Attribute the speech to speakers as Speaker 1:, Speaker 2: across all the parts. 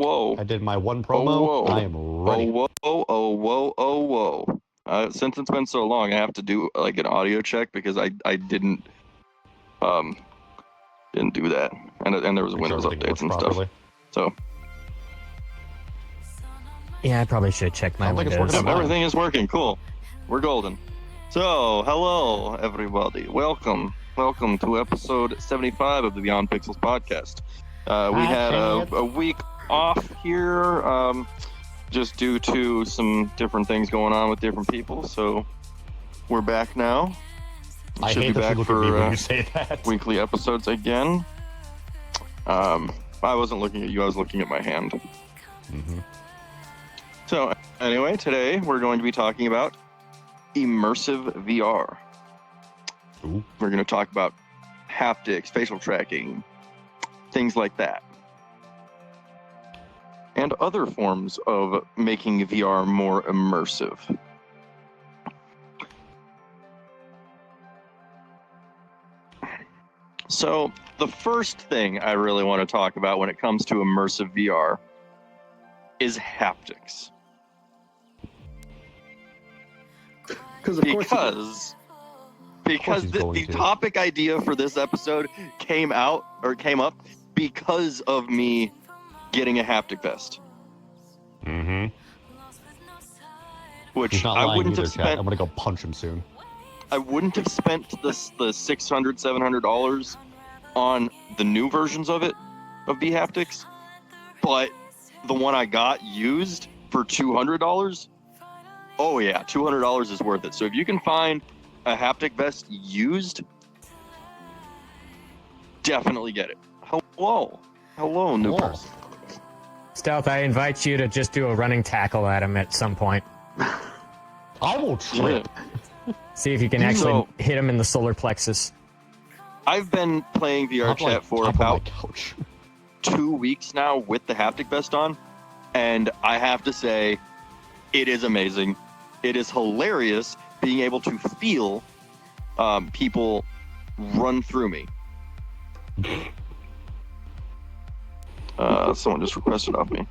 Speaker 1: Whoa.
Speaker 2: I did my one promo.
Speaker 1: Whoa.
Speaker 2: I am ready.
Speaker 1: Whoa. Since it's been so long, I have to do like an audio check because I didn't do that, and there was Windows updates and stuff. So
Speaker 3: yeah, I probably should check my Windows.
Speaker 1: Everything is working. Cool. We're golden. So hello everybody. Welcome to episode 75 of the Beyond Pixels podcast. We had a week off here, just due to some different things going on with different people. So we're back now.
Speaker 2: I hate that you look at me when you say that.
Speaker 1: Weekly episodes again. I wasn't looking at you. I was looking at my hand.
Speaker 2: Mm-hmm.
Speaker 1: So anyway, today we're going to be talking about immersive VR.
Speaker 2: Ooh.
Speaker 1: We're going to talk about haptics, facial tracking, things like that. And other forms of making VR more immersive. So, the first thing I really want to talk about when it comes to immersive VR is haptics. Because the topic idea for this episode came up because of me getting a haptic vest.
Speaker 2: Mm-hmm.
Speaker 1: Which I wouldn't have spent.
Speaker 2: I'm gonna go punch him soon.
Speaker 1: I wouldn't have spent the $600, $700 on the new versions of the haptics, but the one I got used for $200. Oh yeah, $200 is worth it. So if you can find a haptic vest used, definitely get it. Hello, new person.
Speaker 3: Stealth, I invite you to just do a running tackle at him at some point.
Speaker 2: I will trip.
Speaker 3: See if you can actually hit him in the solar plexus.
Speaker 1: I've been playing VR chat for about 2 weeks now with the haptic vest on, and I have to say, it is amazing. It is hilarious being able to feel people run through me. Someone just requested off me.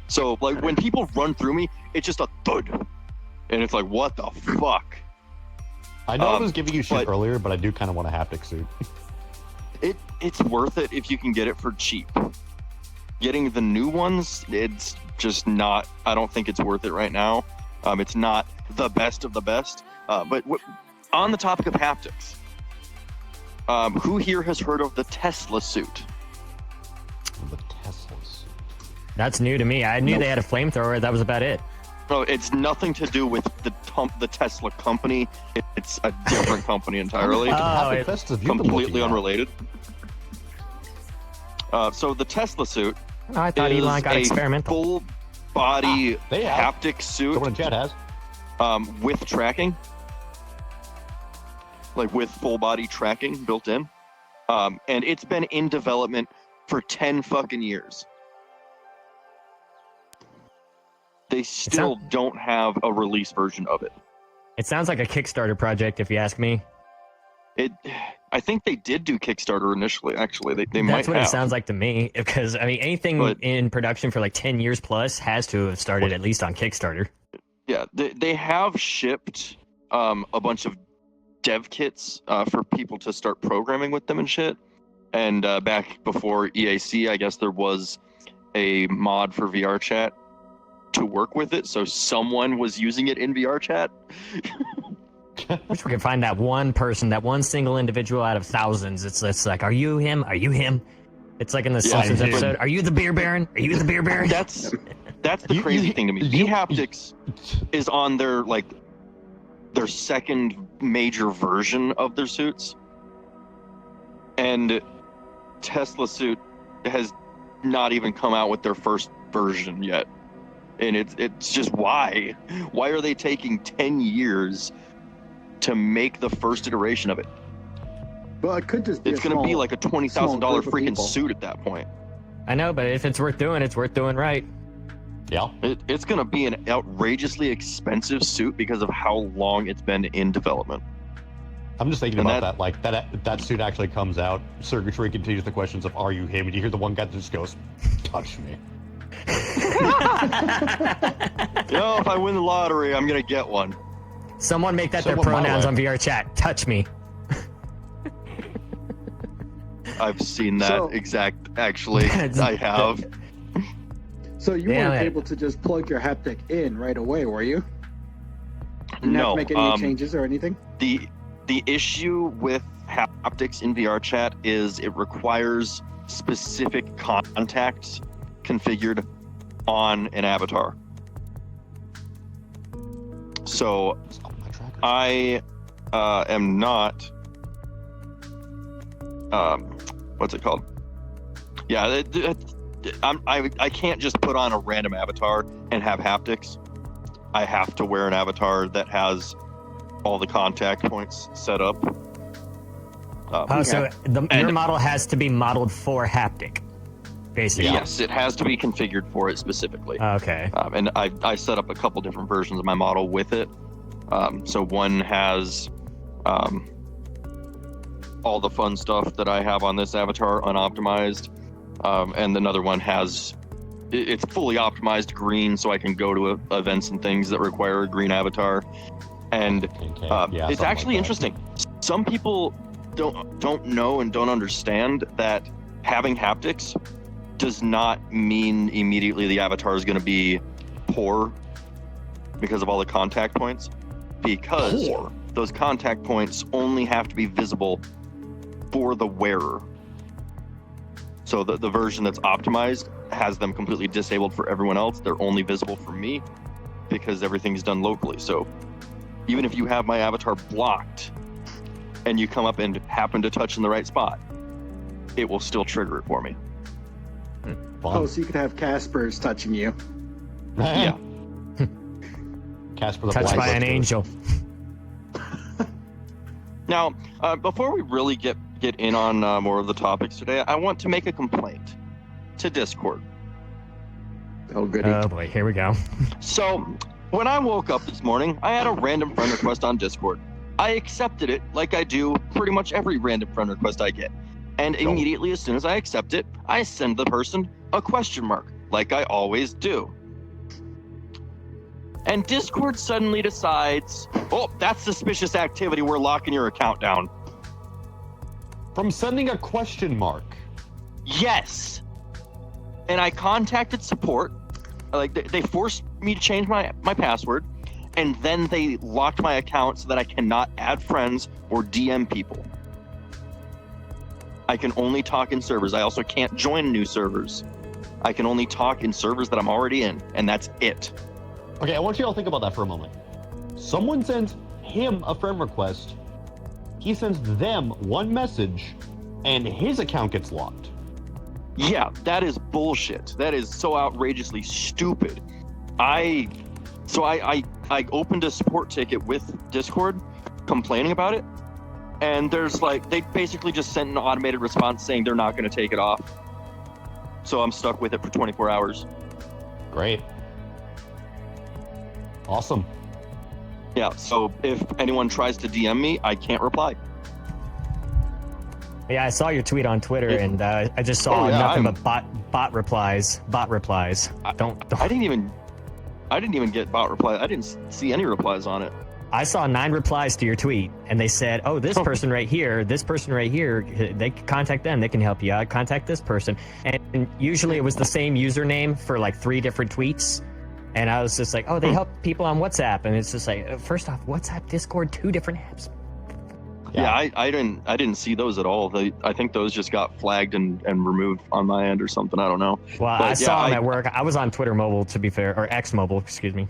Speaker 1: So, like, when people run through me, it's just a thud. And it's like, what the fuck?
Speaker 2: I know I was giving you shit earlier, but I do kind of want a haptic suit.
Speaker 1: It's worth it if you can get it for cheap. Getting the new ones, it's just not, I don't think it's worth it right now. It's not the best of the best. But on the topic of haptics, who here has heard of the Tesla suit?
Speaker 2: The Tesla suit.
Speaker 3: That's new to me. I knew they had a flamethrower. That was about it.
Speaker 1: No, it's nothing to do with the Tesla company. It's a different company entirely.
Speaker 3: It's
Speaker 1: completely unrelated. So the Tesla suit
Speaker 3: I thought Elon got experimental.
Speaker 1: Full body haptic suit.
Speaker 2: Someone in chat has.
Speaker 1: With tracking. Like with full body tracking built in. And it's been in development for 10 fucking years. They still don't have a release version of it.
Speaker 3: It sounds like a Kickstarter project, if you ask me.
Speaker 1: I think they did do Kickstarter initially, actually. They might have.
Speaker 3: That's what it sounds like to me, because, I mean, anything in production for like 10 years plus has to have started at least on Kickstarter. Yeah,
Speaker 1: they have shipped a bunch of dev kits for people to start programming with them and shit. And back before EAC, I guess there was a mod for VR chat to work with it, so someone was using it in VR chat.
Speaker 3: Wish we could find that one person, that one single individual out of thousands. It's like, are you him? Are you him? It's like in the Simpsons episode, are you the beer baron? Are you the beer baron?
Speaker 1: That's the crazy thing to me. V-Haptics is on their second major version of their suits. And Tesla suit has not even come out with their first version yet. And it's just why? Why are they taking 10 years to make the first iteration of it?
Speaker 4: Well, it could just be
Speaker 1: it's going to be like a $20,000 freaking suit at that point.
Speaker 3: I know, but if it's worth doing, it's worth doing right.
Speaker 1: Yeah. It's going to be an outrageously expensive suit because of how long it's been in development.
Speaker 2: I'm just thinking
Speaker 1: And
Speaker 2: about that. Like that suit actually comes out. Circuitry continues the questions of "Are you him?" And you hear the one guy that just goes, "Touch me."
Speaker 1: If I win the lottery, I'm gonna get one.
Speaker 3: Someone make that their
Speaker 2: Someone my
Speaker 3: pronouns
Speaker 2: way.
Speaker 3: on VR chat. Touch me.
Speaker 1: I've seen that actually. I have.
Speaker 4: So you
Speaker 3: Damn
Speaker 4: weren't
Speaker 3: it.
Speaker 4: able to just plug your haptic in right away, were you? You didn't have
Speaker 1: No.
Speaker 4: to make any changes or anything?
Speaker 1: The issue with haptics in VR chat is it requires specific contacts configured on an avatar. So
Speaker 2: Stop my tracker.
Speaker 1: I am not. What's it called? Yeah, I can't just put on a random avatar and have haptics. I have to wear an avatar that has all the contact points set up.
Speaker 3: So your model has to be modeled for haptic, basically.
Speaker 1: Yes, it has to be configured for it specifically.
Speaker 3: Okay.
Speaker 1: And I set up a couple different versions of my model with it. So one has all the fun stuff that I have on this avatar unoptimized, and another one has it's fully optimized green, so I can go to events and things that require a green avatar. And it's actually interesting. Some people don't know and don't understand that having haptics does not mean immediately the avatar is going to be poor because of all the contact points, because those contact points only have to be visible for the wearer. So the version that's optimized has them completely disabled for everyone else. They're only visible for me because everything's done locally. So even if you have my avatar blocked and you come up and happen to touch in the right spot, it will still trigger it for me.
Speaker 4: Oh, so you could have Caspers touching you.
Speaker 1: Yeah.
Speaker 2: Casper the
Speaker 3: Touched by an
Speaker 2: Blackbird.
Speaker 3: angel.
Speaker 1: Now, before we really get in on more of the topics today, I want to make a complaint to Discord.
Speaker 4: Oh, goody.
Speaker 3: Oh boy, here we go.
Speaker 1: So, when I woke up this morning, I had a random friend request on Discord. I accepted it like I do pretty much every random friend request I get. And immediately as soon as I accept it, I send the person a question mark, like I always do. And Discord suddenly decides, oh, that's suspicious activity, we're locking your account down.
Speaker 2: From sending a question mark.
Speaker 1: Yes. And I contacted support. Like they forced me to change my password, and then they locked my account so that I cannot add friends or DM people. I can only talk in servers. I also can't join new servers. I can only talk in servers that I'm already in, and that's it.
Speaker 2: Okay, I want you all to think about that for a moment. Someone sends him a friend request. He sends them one message, and his account gets locked.
Speaker 1: Yeah, that is bullshit. That is so outrageously stupid. I opened a support ticket with Discord complaining about it, and there's like, they basically just sent an automated response saying they're not going to take it off. So I'm stuck with it for 24 hours.
Speaker 2: Great. Awesome.
Speaker 1: Yeah, so if anyone tries to DM me, I can't reply.
Speaker 3: Yeah, I saw your tweet on Twitter, and I just saw nothing but bot replies. Bot replies. Don't.
Speaker 1: I didn't even get bot reply. I didn't see any replies on it.
Speaker 3: I saw 9 replies to your tweet, and they said, "Oh, this person right here, this person right here, they can contact them. They can help you out. Contact this person." And usually it was the same username for like 3 different tweets. And I was just like, "Oh, they help people on WhatsApp." And it's just like, first off, WhatsApp, Discord, 2 different apps.
Speaker 1: Yeah, I didn't see those at all. I think those just got flagged and removed on my end or something. I don't know.
Speaker 3: Well,
Speaker 1: But
Speaker 3: I saw them at work. I was on Twitter Mobile, to be fair, or X Mobile, excuse me.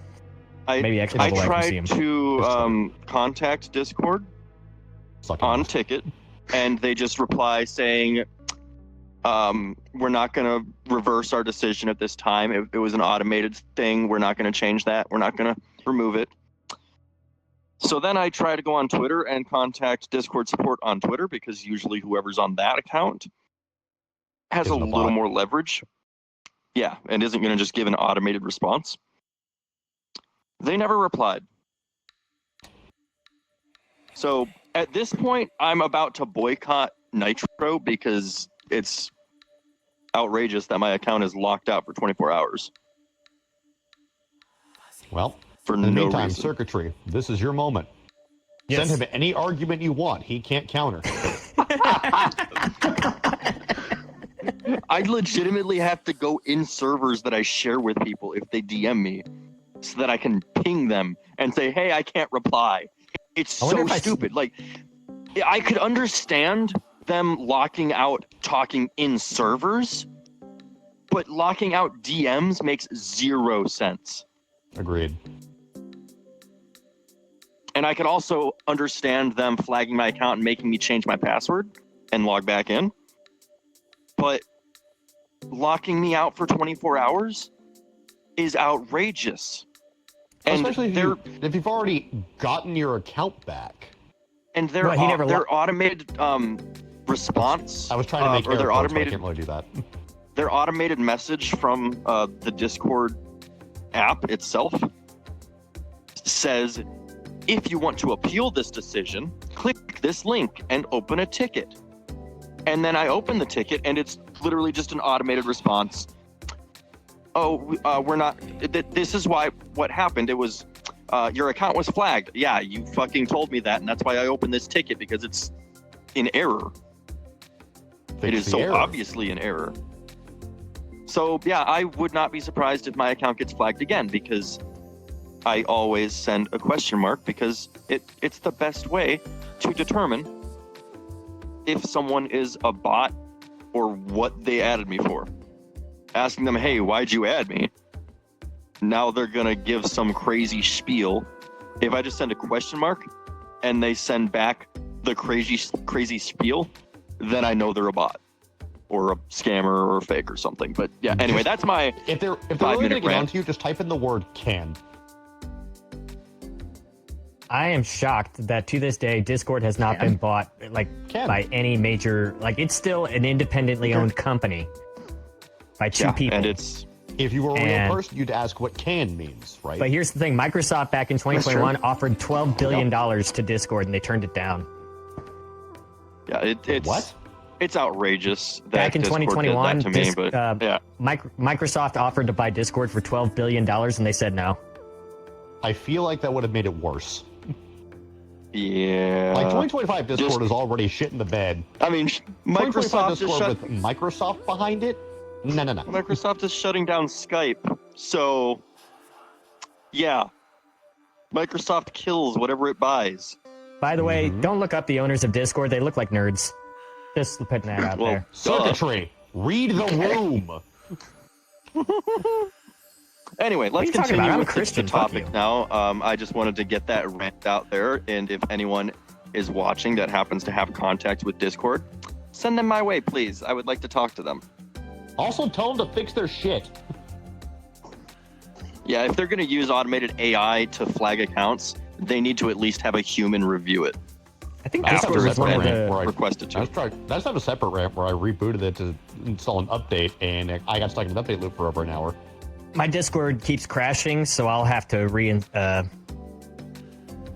Speaker 3: Maybe X Mobile.
Speaker 1: I
Speaker 3: I can see
Speaker 1: tried
Speaker 3: 'em.
Speaker 1: to contact Discord on ticket, and they just reply saying, "We're not going to reverse our decision at this time. It was an automated thing. We're not going to change that. We're not going to remove it." So then I try to go on Twitter and contact Discord support on Twitter, because usually whoever's on that account has a little more leverage. Yeah, and isn't going to just give an automated response. They never replied. So At this point, I'm about to boycott Nitro because it's outrageous that my account is locked out for 24 hours.
Speaker 2: Well,
Speaker 1: For
Speaker 2: in the
Speaker 1: no
Speaker 2: meantime,
Speaker 1: reason.
Speaker 2: Circuitry, this is your moment.
Speaker 3: Yes.
Speaker 2: Send him any argument you want. He can't counter.
Speaker 1: I legitimately have to go in servers that I share with people if they DM me so that I can ping them and say, hey, I can't reply. It's so stupid. Like, I could understand them locking out talking in servers, but locking out DMs makes zero sense.
Speaker 2: Agreed.
Speaker 1: And I could also understand them flagging my account and making me change my password and log back in. But locking me out for 24 hours is outrageous. And
Speaker 2: especially if you've already gotten your account back.
Speaker 1: And their automated response.
Speaker 2: I was trying to make
Speaker 1: or their
Speaker 2: automated.
Speaker 1: automated.
Speaker 2: I can't really do that.
Speaker 1: Their automated message from the Discord app itself says, if you want to appeal this decision, click this link and open a ticket. And then I open the ticket and it's literally just an automated response. Oh, we're not. This is what happened. It was your account was flagged. Yeah, you fucking told me that, and that's why I opened this ticket because it's in error. It is so obviously in error. So yeah, I would not be surprised if my account gets flagged again because I always send a question mark because it's the best way to determine if someone is a bot or what they added me for. Asking them, hey, why'd you add me? Now they're gonna give some crazy spiel. If I just send a question mark and they send back the crazy spiel, then I know they're a bot or a scammer or a fake or something. But yeah, anyway, that's my
Speaker 2: if they're really gonna get onto you, just type in the word "can."
Speaker 3: I am shocked that to this day Discord has not been bought by any major. Like, it's still an independently owned company by two people.
Speaker 1: And it's
Speaker 2: if you were a real person, you'd ask what "can" means, right?
Speaker 3: But here's the thing: Microsoft back in 2021 offered $12 billion to Discord, and they turned it down.
Speaker 1: Yeah, it's
Speaker 2: what?
Speaker 1: It's outrageous. That
Speaker 3: Back in
Speaker 1: Discord
Speaker 3: 2021,
Speaker 1: did that to me, but yeah.
Speaker 3: Microsoft offered to buy Discord for $12 billion, and they said no.
Speaker 2: I feel like that would have made it worse.
Speaker 1: Yeah.
Speaker 2: Like 2025 Discord is already shit in the bed.
Speaker 1: I mean, Microsoft
Speaker 2: Discord with Microsoft behind it? No.
Speaker 1: Microsoft is shutting down Skype. So, yeah. Microsoft kills whatever it buys.
Speaker 3: By the way, don't look up the owners of Discord. They look like nerds. Just putting that out there.
Speaker 2: Circuitry. Read the room.
Speaker 1: Anyway, let's continue with the topic
Speaker 3: you.
Speaker 1: now. I just wanted to get that rant out there, and if anyone is watching that happens to have contact with Discord, send them my way, please. I would like to talk to them.
Speaker 2: Also, tell them to fix their shit.
Speaker 1: Yeah, if they're going to use automated AI to flag accounts, they need to at least have a human review it.
Speaker 3: I think Discord was one of the
Speaker 1: requested to.
Speaker 2: Let's have a separate rant where I rebooted it to install an update, and I got stuck in an update loop for over an hour.
Speaker 3: My Discord keeps crashing, so I'll have to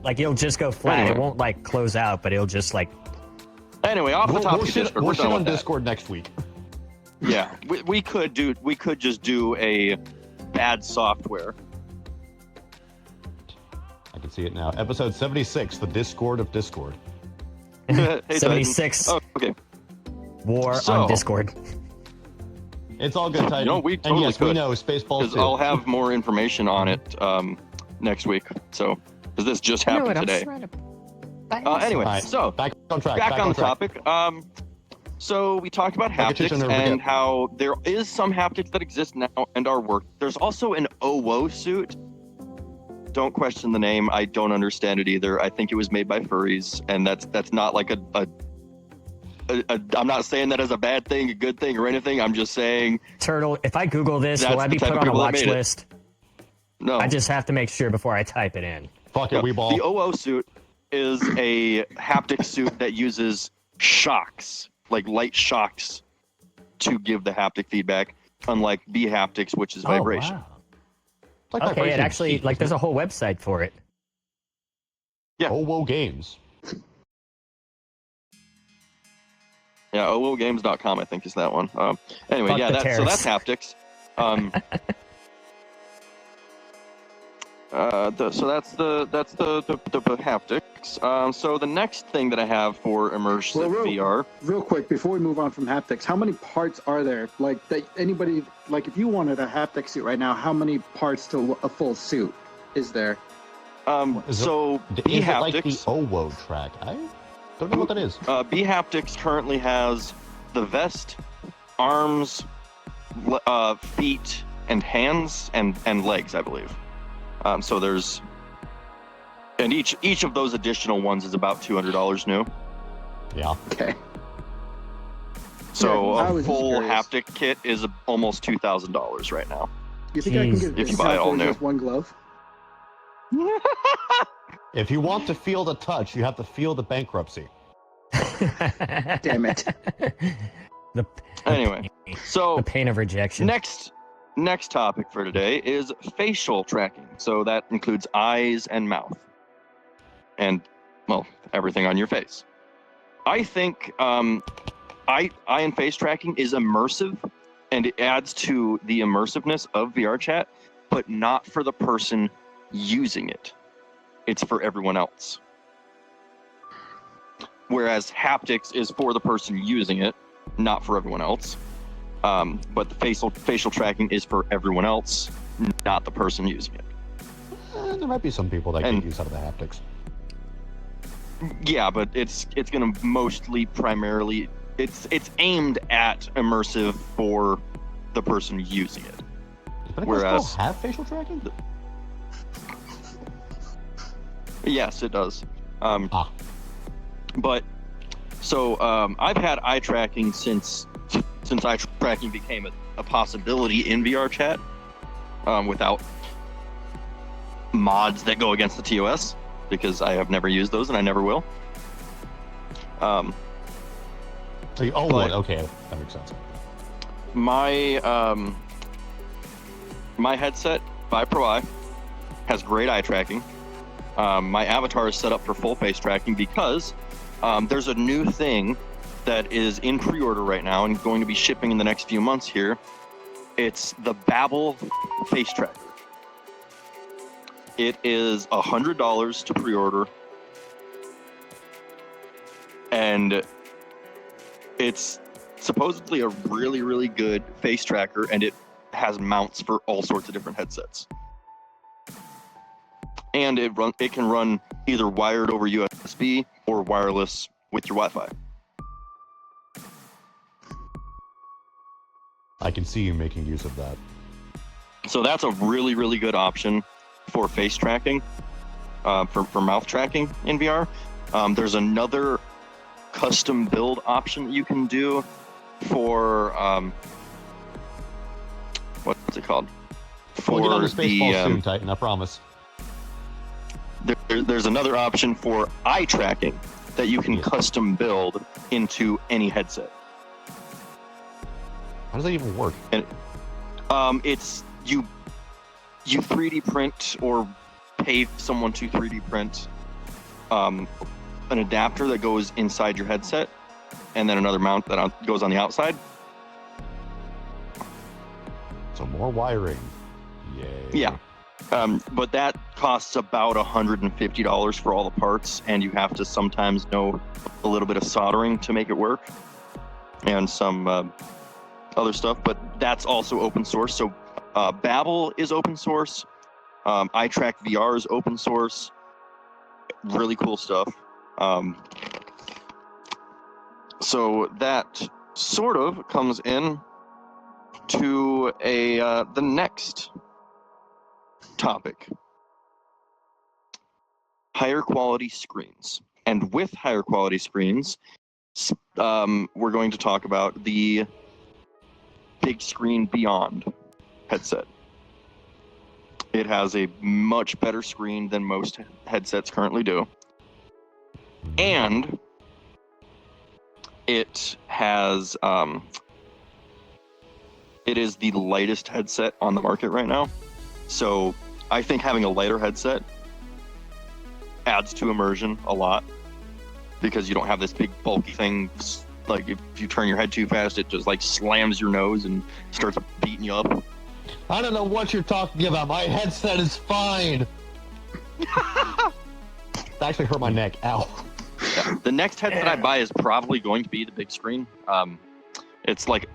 Speaker 3: it'll just go flat.
Speaker 1: Anyway.
Speaker 3: It won't like close out, but it'll just like.
Speaker 1: Anyway, off the topic of Discord,
Speaker 2: we'll
Speaker 1: we're
Speaker 2: shit
Speaker 1: done
Speaker 2: on
Speaker 1: with
Speaker 2: Discord next week.
Speaker 1: Yeah, we could just do a bad software.
Speaker 2: I can see it now. Episode 76, the Discord of Discord.
Speaker 1: Hey,
Speaker 3: 76.
Speaker 1: Oh, okay.
Speaker 3: War on Discord.
Speaker 2: It's all good, Titan.
Speaker 1: You know, we totally
Speaker 2: and yes,
Speaker 1: could.
Speaker 2: we know Spaceballs too.
Speaker 1: I'll have more information on it next week. So, because this just happened today. Anyway,
Speaker 2: right,
Speaker 1: so
Speaker 2: back on track.
Speaker 1: Back on the topic. So we talked about haptics and how there is some haptics that exist now and are working. There's also an OWO suit. Don't question the name. I don't understand it either. I think it was made by furries, and that's not like I'm not saying that as a bad thing, a good thing, or anything. I'm just saying.
Speaker 3: Turtle, if I Google this, will I be put on a watch list?
Speaker 1: No.
Speaker 3: I just have to make sure before I type it in.
Speaker 2: Fuck it, Weeball.
Speaker 1: The OO suit is a haptic suit that uses shocks, like light shocks, to give the haptic feedback, unlike B haptics, which is vibration.
Speaker 3: Wow. Okay, it actually, there's a whole website for it.
Speaker 1: Yeah.
Speaker 2: OWO Games.
Speaker 1: Yeah, ologames.com, I think, is that one. Anyway,
Speaker 3: Fuck
Speaker 1: yeah,
Speaker 3: the
Speaker 1: so that's
Speaker 3: tariffs.
Speaker 1: haptics. So that's the haptics. So the next thing that I have for immersive VR.
Speaker 4: Real quick, before we move on from haptics, how many parts are there? Like, that anybody, like, if you wanted a haptic suit right now, how many parts to a full suit is there?
Speaker 1: So B
Speaker 2: is it
Speaker 1: haptics.
Speaker 2: like the OWO track? I don't know what that is.
Speaker 1: B haptics currently has the vest, arms, feet, and hands and legs, I believe. So there's, and each of those additional ones is about $200 new.
Speaker 2: Yeah.
Speaker 4: Okay.
Speaker 1: So
Speaker 4: Yeah,
Speaker 1: a full haptic kit is almost $2,000 right now.
Speaker 4: You think I can get a
Speaker 1: If you buy it all
Speaker 4: discount for
Speaker 1: new.
Speaker 4: just one glove?
Speaker 2: If you want to feel the touch, you have to feel the bankruptcy.
Speaker 4: Damn it.
Speaker 1: Anyway, so
Speaker 3: the pain of rejection.
Speaker 1: Next topic for today is facial tracking. So that includes eyes and mouth. And, well, everything on your face. I think eye and face tracking is immersive, and it adds to the immersiveness of VR chat, but not for the person using it. It's for everyone else. Whereas haptics is for the person using it, not for everyone else. But the facial tracking is for everyone else, not the person using it.
Speaker 2: There might be some people that get use out of the haptics.
Speaker 1: Yeah, but it's going to mostly primarily it's aimed at immersive for the person using it.
Speaker 2: But
Speaker 1: Whereas
Speaker 2: still have facial tracking?
Speaker 1: Yes, it does. But so I've had eye tracking since eye tracking became a possibility in VR chat without mods that go against the TOS, because I have never used those and I never will.
Speaker 2: Okay, that makes sense.
Speaker 1: My headset, Vive Pro Eye, has great eye tracking. My avatar is set up for full face tracking because there's a new thing that is in pre-order right now and going to be shipping in the next few months here. It's the Babel face tracker. It is $100 to pre-order, and it's supposedly a really, really good face tracker, and it has mounts for all sorts of different headsets. And it can run either wired over USB or wireless with your Wi-Fi.
Speaker 2: I can see you making use of that.
Speaker 1: So that's a really, really good option for face tracking, for mouth tracking in VR. There's another custom build option that you can do for what's it called?
Speaker 2: We'll get on the Spaceball soon, Titan, I promise.
Speaker 1: There's another option for eye tracking that you can custom build into any headset.
Speaker 2: How does that even work?
Speaker 1: And it's you 3D print or pay someone to 3D print an adapter that goes inside your headset, and then another mount that goes on the outside.
Speaker 2: So more wiring. Yay.
Speaker 1: Yeah. But that costs about $150 for all the parts, and you have to sometimes know a little bit of soldering to make it work, and some other stuff. But that's also open source. So Babel is open source. iTrack VR is open source. Really cool stuff. So that sort of comes in to the next topic: higher quality screens. And with higher quality screens, we're going to talk about the Big Screen Beyond headset. It has a much better screen than most headsets currently do. And it has it is the lightest headset on the market right now. So I think having a lighter headset adds to immersion a lot, because you don't have this big bulky thing Like if you turn your head too fast, it just like slams your nose and starts beating you up.
Speaker 2: I don't know what you're talking about. My headset is fine. It actually hurt my neck. Ow.
Speaker 1: Yeah. The next headset I buy is probably going to be the big screen. It's like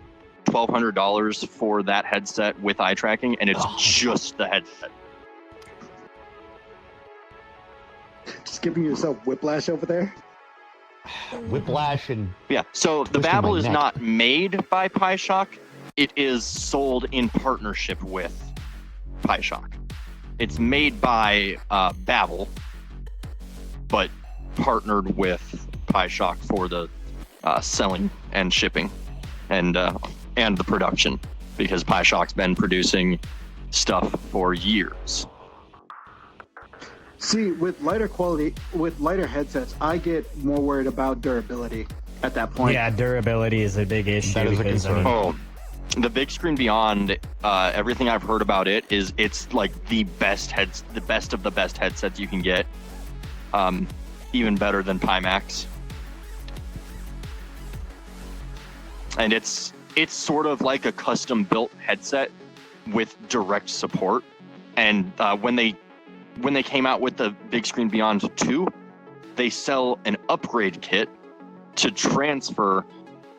Speaker 1: $1,200 for that headset with eye tracking, and it's just the headset.
Speaker 4: Just giving yourself whiplash over there.
Speaker 2: Whiplash and
Speaker 1: Yeah. So the
Speaker 2: twisting
Speaker 1: Babel
Speaker 2: my
Speaker 1: is
Speaker 2: neck.
Speaker 1: not made by PieShock. It is sold in partnership with PieShock. It's made by Babel, but partnered with PieShock for the selling and shipping and the production, because PieShock's been producing stuff for years.
Speaker 4: See, with lighter headsets, I get more worried about durability at that point.
Speaker 3: Yeah, durability is a big issue.
Speaker 2: That is a
Speaker 3: because,
Speaker 2: concern.
Speaker 1: Oh, the big screen Beyond, everything I've heard about it is it's like the best of the best headsets you can get. Even better than Pimax. And it's sort of like a custom built headset with direct support. And when they came out with the Big Screen Beyond 2, they sell an upgrade kit to transfer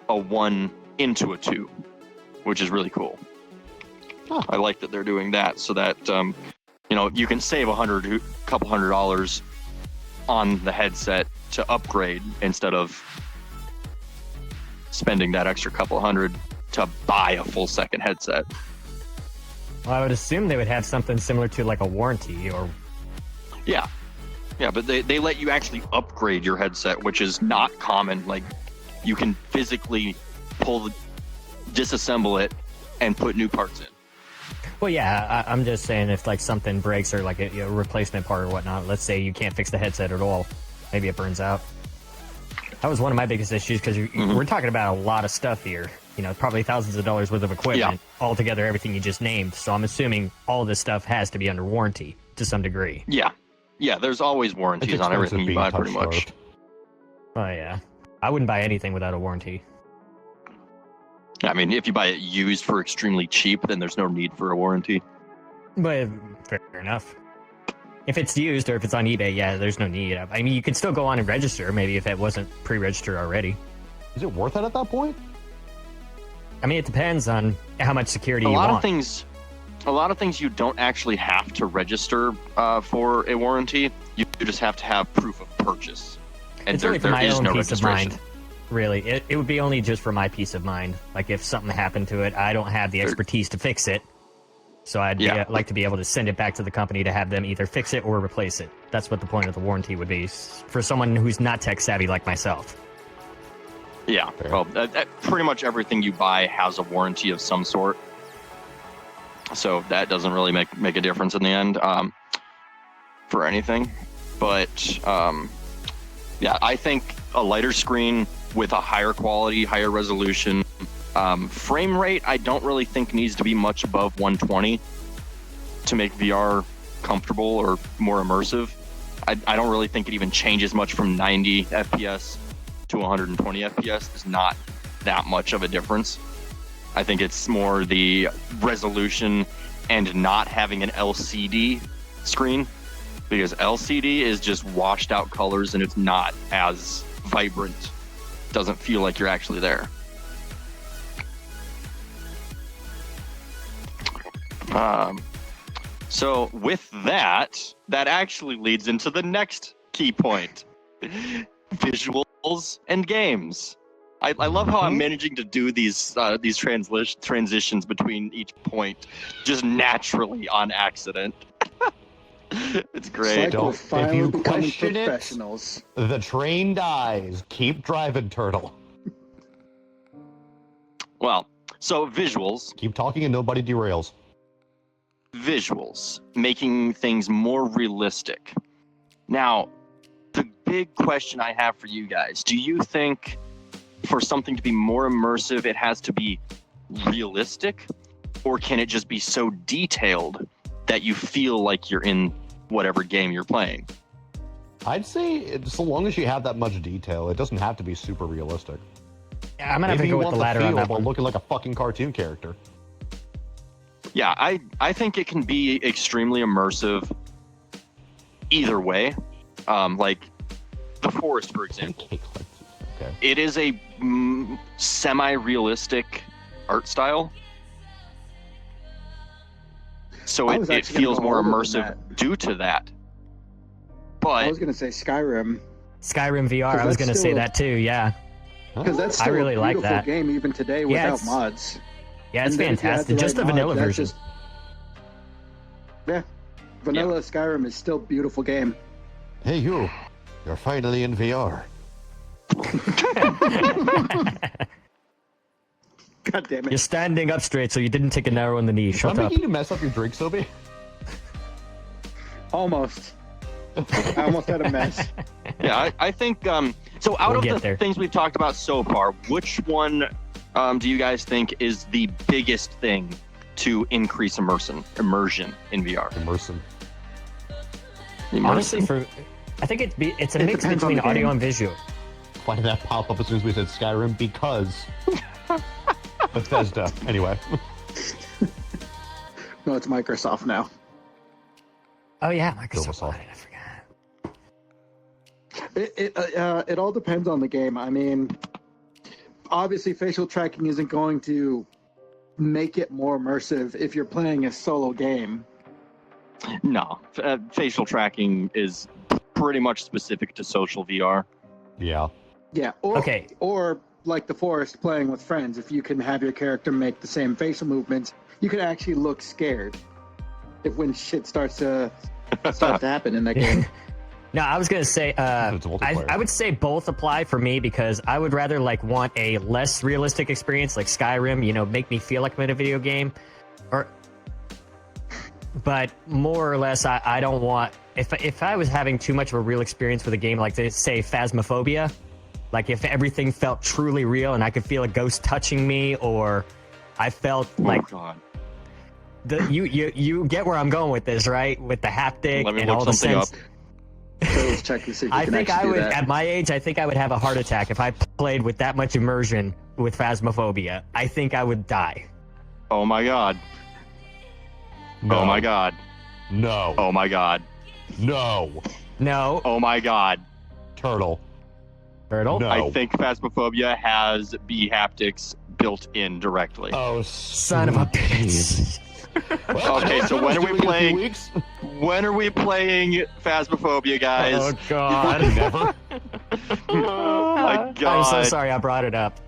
Speaker 1: a 1 into a 2, which is really cool.
Speaker 2: Huh.
Speaker 1: I like that they're doing that so that you can save couple $100 on the headset to upgrade instead of spending that extra couple $100 to buy a full second headset.
Speaker 3: Well, I would assume they would have something similar to like a warranty or.
Speaker 1: Yeah, but they let you actually upgrade your headset, which is not common. Like, you can physically disassemble it and put new parts in.
Speaker 3: Well, yeah, I'm just saying if like something breaks or like a replacement part or whatnot. Let's say you can't fix the headset at all, maybe it burns out. That was one of my biggest issues because we're talking about a lot of stuff here. Probably thousands of dollars worth of equipment, altogether, everything you just named. So I'm assuming all this stuff has to be under warranty to some degree.
Speaker 1: Yeah, there's always warranties on everything you buy, pretty much.
Speaker 3: Oh, yeah. I wouldn't buy anything without a warranty.
Speaker 1: I mean, if you buy it used for extremely cheap, then there's no need for a warranty.
Speaker 3: But fair enough. If it's used or if it's on eBay, yeah, there's no need. I mean, you could still go on and register, maybe if it wasn't pre-registered already.
Speaker 2: Is it worth it at that point?
Speaker 3: I mean, it depends on how much security you
Speaker 1: want. A lot of things you don't actually have to register for a warranty. You just have to have proof of purchase. And
Speaker 3: it's only for my own peace of mind. Really, it would be only just for my peace of mind. Like if something happened to it, I don't have the expertise to fix it. So I'd like to be able to send it back to the company to have them either fix it or replace it. That's what the point of the warranty would be for someone who's not tech savvy like myself.
Speaker 1: Yeah, well, pretty much everything you buy has a warranty of some sort. So that doesn't really make a difference in the end for anything. But I think a lighter screen with a higher quality, higher resolution, frame rate, I don't really think needs to be much above 120 to make VR comfortable or more immersive. I don't really think it even changes much from 90 FPS to 120 FPS. There's not that much of a difference. I think it's more the resolution and not having an LCD screen, because LCD is just washed out colors and it's not as vibrant. Doesn't feel like you're actually there. So with that actually leads into the next key point. Visuals and games. I love how I'm managing to do these transitions between each point just naturally on accident. It's great.
Speaker 2: If you question it,
Speaker 4: professionals.
Speaker 2: the train dies. Keep driving, turtle.
Speaker 1: Well, so visuals.
Speaker 2: Keep talking and nobody derails.
Speaker 1: Visuals, making things more realistic. Now, the big question I have for you guys, do you think for something to be more immersive, it has to be realistic? Or can it just be so detailed that you feel like you're in whatever game you're playing?
Speaker 2: I'd say so long as you have that much detail, it doesn't have to be super realistic.
Speaker 3: I'm gonna have
Speaker 2: Maybe
Speaker 3: to go
Speaker 2: you
Speaker 3: with
Speaker 2: want
Speaker 3: the latter
Speaker 2: feel
Speaker 3: on that
Speaker 2: about
Speaker 3: one.
Speaker 2: looking like a fucking cartoon character.
Speaker 1: Yeah, I think it can be extremely immersive either way. Like the forest, for example.
Speaker 2: Okay.
Speaker 1: It is a semi-realistic art style. So
Speaker 4: I was
Speaker 1: it
Speaker 4: actually gonna
Speaker 1: feels
Speaker 4: go
Speaker 1: more
Speaker 4: older than
Speaker 1: immersive
Speaker 4: that.
Speaker 1: due to that.
Speaker 4: I
Speaker 1: But
Speaker 4: was gonna say Skyrim
Speaker 3: Skyrim VR.
Speaker 4: 'Cause
Speaker 3: I was
Speaker 4: that's
Speaker 3: gonna say
Speaker 4: still-
Speaker 3: that too. Yeah.
Speaker 4: because that's
Speaker 3: I
Speaker 4: still
Speaker 3: really
Speaker 4: a
Speaker 3: like
Speaker 4: beautiful
Speaker 3: that.
Speaker 4: game even today
Speaker 3: Yeah,
Speaker 4: without
Speaker 3: it's-
Speaker 4: mods.
Speaker 3: Yeah, it's
Speaker 4: And then if you had
Speaker 3: fantastic.
Speaker 4: the
Speaker 3: Just
Speaker 4: right
Speaker 3: the vanilla
Speaker 4: mods, that's
Speaker 3: version.
Speaker 4: just- Yeah, vanilla Skyrim is still a beautiful game.
Speaker 2: Hey, you're finally in VR.
Speaker 4: God damn
Speaker 3: You're
Speaker 4: it!
Speaker 3: standing up straight, so you didn't take a narrow in the knee.
Speaker 2: I'm
Speaker 3: Shut up.
Speaker 2: making you mess up your drink, Sobe.
Speaker 4: Almost. I almost had a mess.
Speaker 1: yeah, I think so. Out
Speaker 3: We'll
Speaker 1: of
Speaker 3: get
Speaker 1: the
Speaker 3: there.
Speaker 1: things we've talked about so far, which one do you guys think is the biggest thing to increase immersion in VR?
Speaker 2: Immersion.
Speaker 3: Honestly,
Speaker 1: Immersion.
Speaker 3: I think it's a
Speaker 4: It
Speaker 3: mix
Speaker 4: depends on
Speaker 3: between
Speaker 4: the
Speaker 3: audio
Speaker 4: game.
Speaker 3: and visual.
Speaker 2: Why did that pop up as soon as we said Skyrim? Because Bethesda. Anyway.
Speaker 4: No, it's Microsoft now.
Speaker 3: Oh yeah,
Speaker 2: Silversoft.
Speaker 3: Microsoft. I forgot.
Speaker 4: It all depends on the game. I mean, obviously, facial tracking isn't going to make it more immersive if you're playing a solo game.
Speaker 1: No, facial tracking is pretty much specific to social VR.
Speaker 2: Yeah.
Speaker 4: Yeah. Or,
Speaker 3: Okay.
Speaker 4: Or like the forest playing with friends, if you can have your character make the same facial movements, you can actually look scared. If when shit starts to happen in that game.
Speaker 3: No, I was gonna say,
Speaker 2: It's multiplayer.
Speaker 3: I would say both apply for me because I would rather want a less realistic experience like Skyrim, make me feel like I'm in a video game, but more or less, I don't want if I was having too much of a real experience with a game like say Phasmophobia, like if everything felt truly real and I could feel a ghost touching me or I felt like
Speaker 1: oh God.
Speaker 3: you get where I'm going with this, right? With the haptic
Speaker 1: Let me
Speaker 3: and
Speaker 1: look
Speaker 3: all the
Speaker 1: something
Speaker 3: sense.
Speaker 1: up.
Speaker 4: So let's check to see if we
Speaker 3: I
Speaker 4: can
Speaker 3: think
Speaker 4: actually
Speaker 3: I
Speaker 4: do
Speaker 3: would,
Speaker 4: that.
Speaker 3: at my age, I think I would have a heart attack if I played with that much immersion with Phasmophobia. I think I would die.
Speaker 1: Oh my God.
Speaker 2: No.
Speaker 1: Oh my God.
Speaker 2: No.
Speaker 1: Oh my God.
Speaker 2: No.
Speaker 3: No,
Speaker 1: Oh my God.
Speaker 2: Turtle.
Speaker 3: Turtle.
Speaker 2: No.
Speaker 1: I think Phasmophobia has B haptics built in directly.
Speaker 2: Oh,
Speaker 3: Son of a bitch.
Speaker 2: Well,
Speaker 1: Okay,
Speaker 2: I know
Speaker 1: so when are we
Speaker 2: Turtle's doing it in a few
Speaker 1: playing-
Speaker 2: weeks.
Speaker 1: When are we playing Phasmophobia, guys?
Speaker 3: Oh God.
Speaker 2: Never.
Speaker 1: Oh my
Speaker 3: I'm
Speaker 1: God.
Speaker 3: so sorry I brought it up.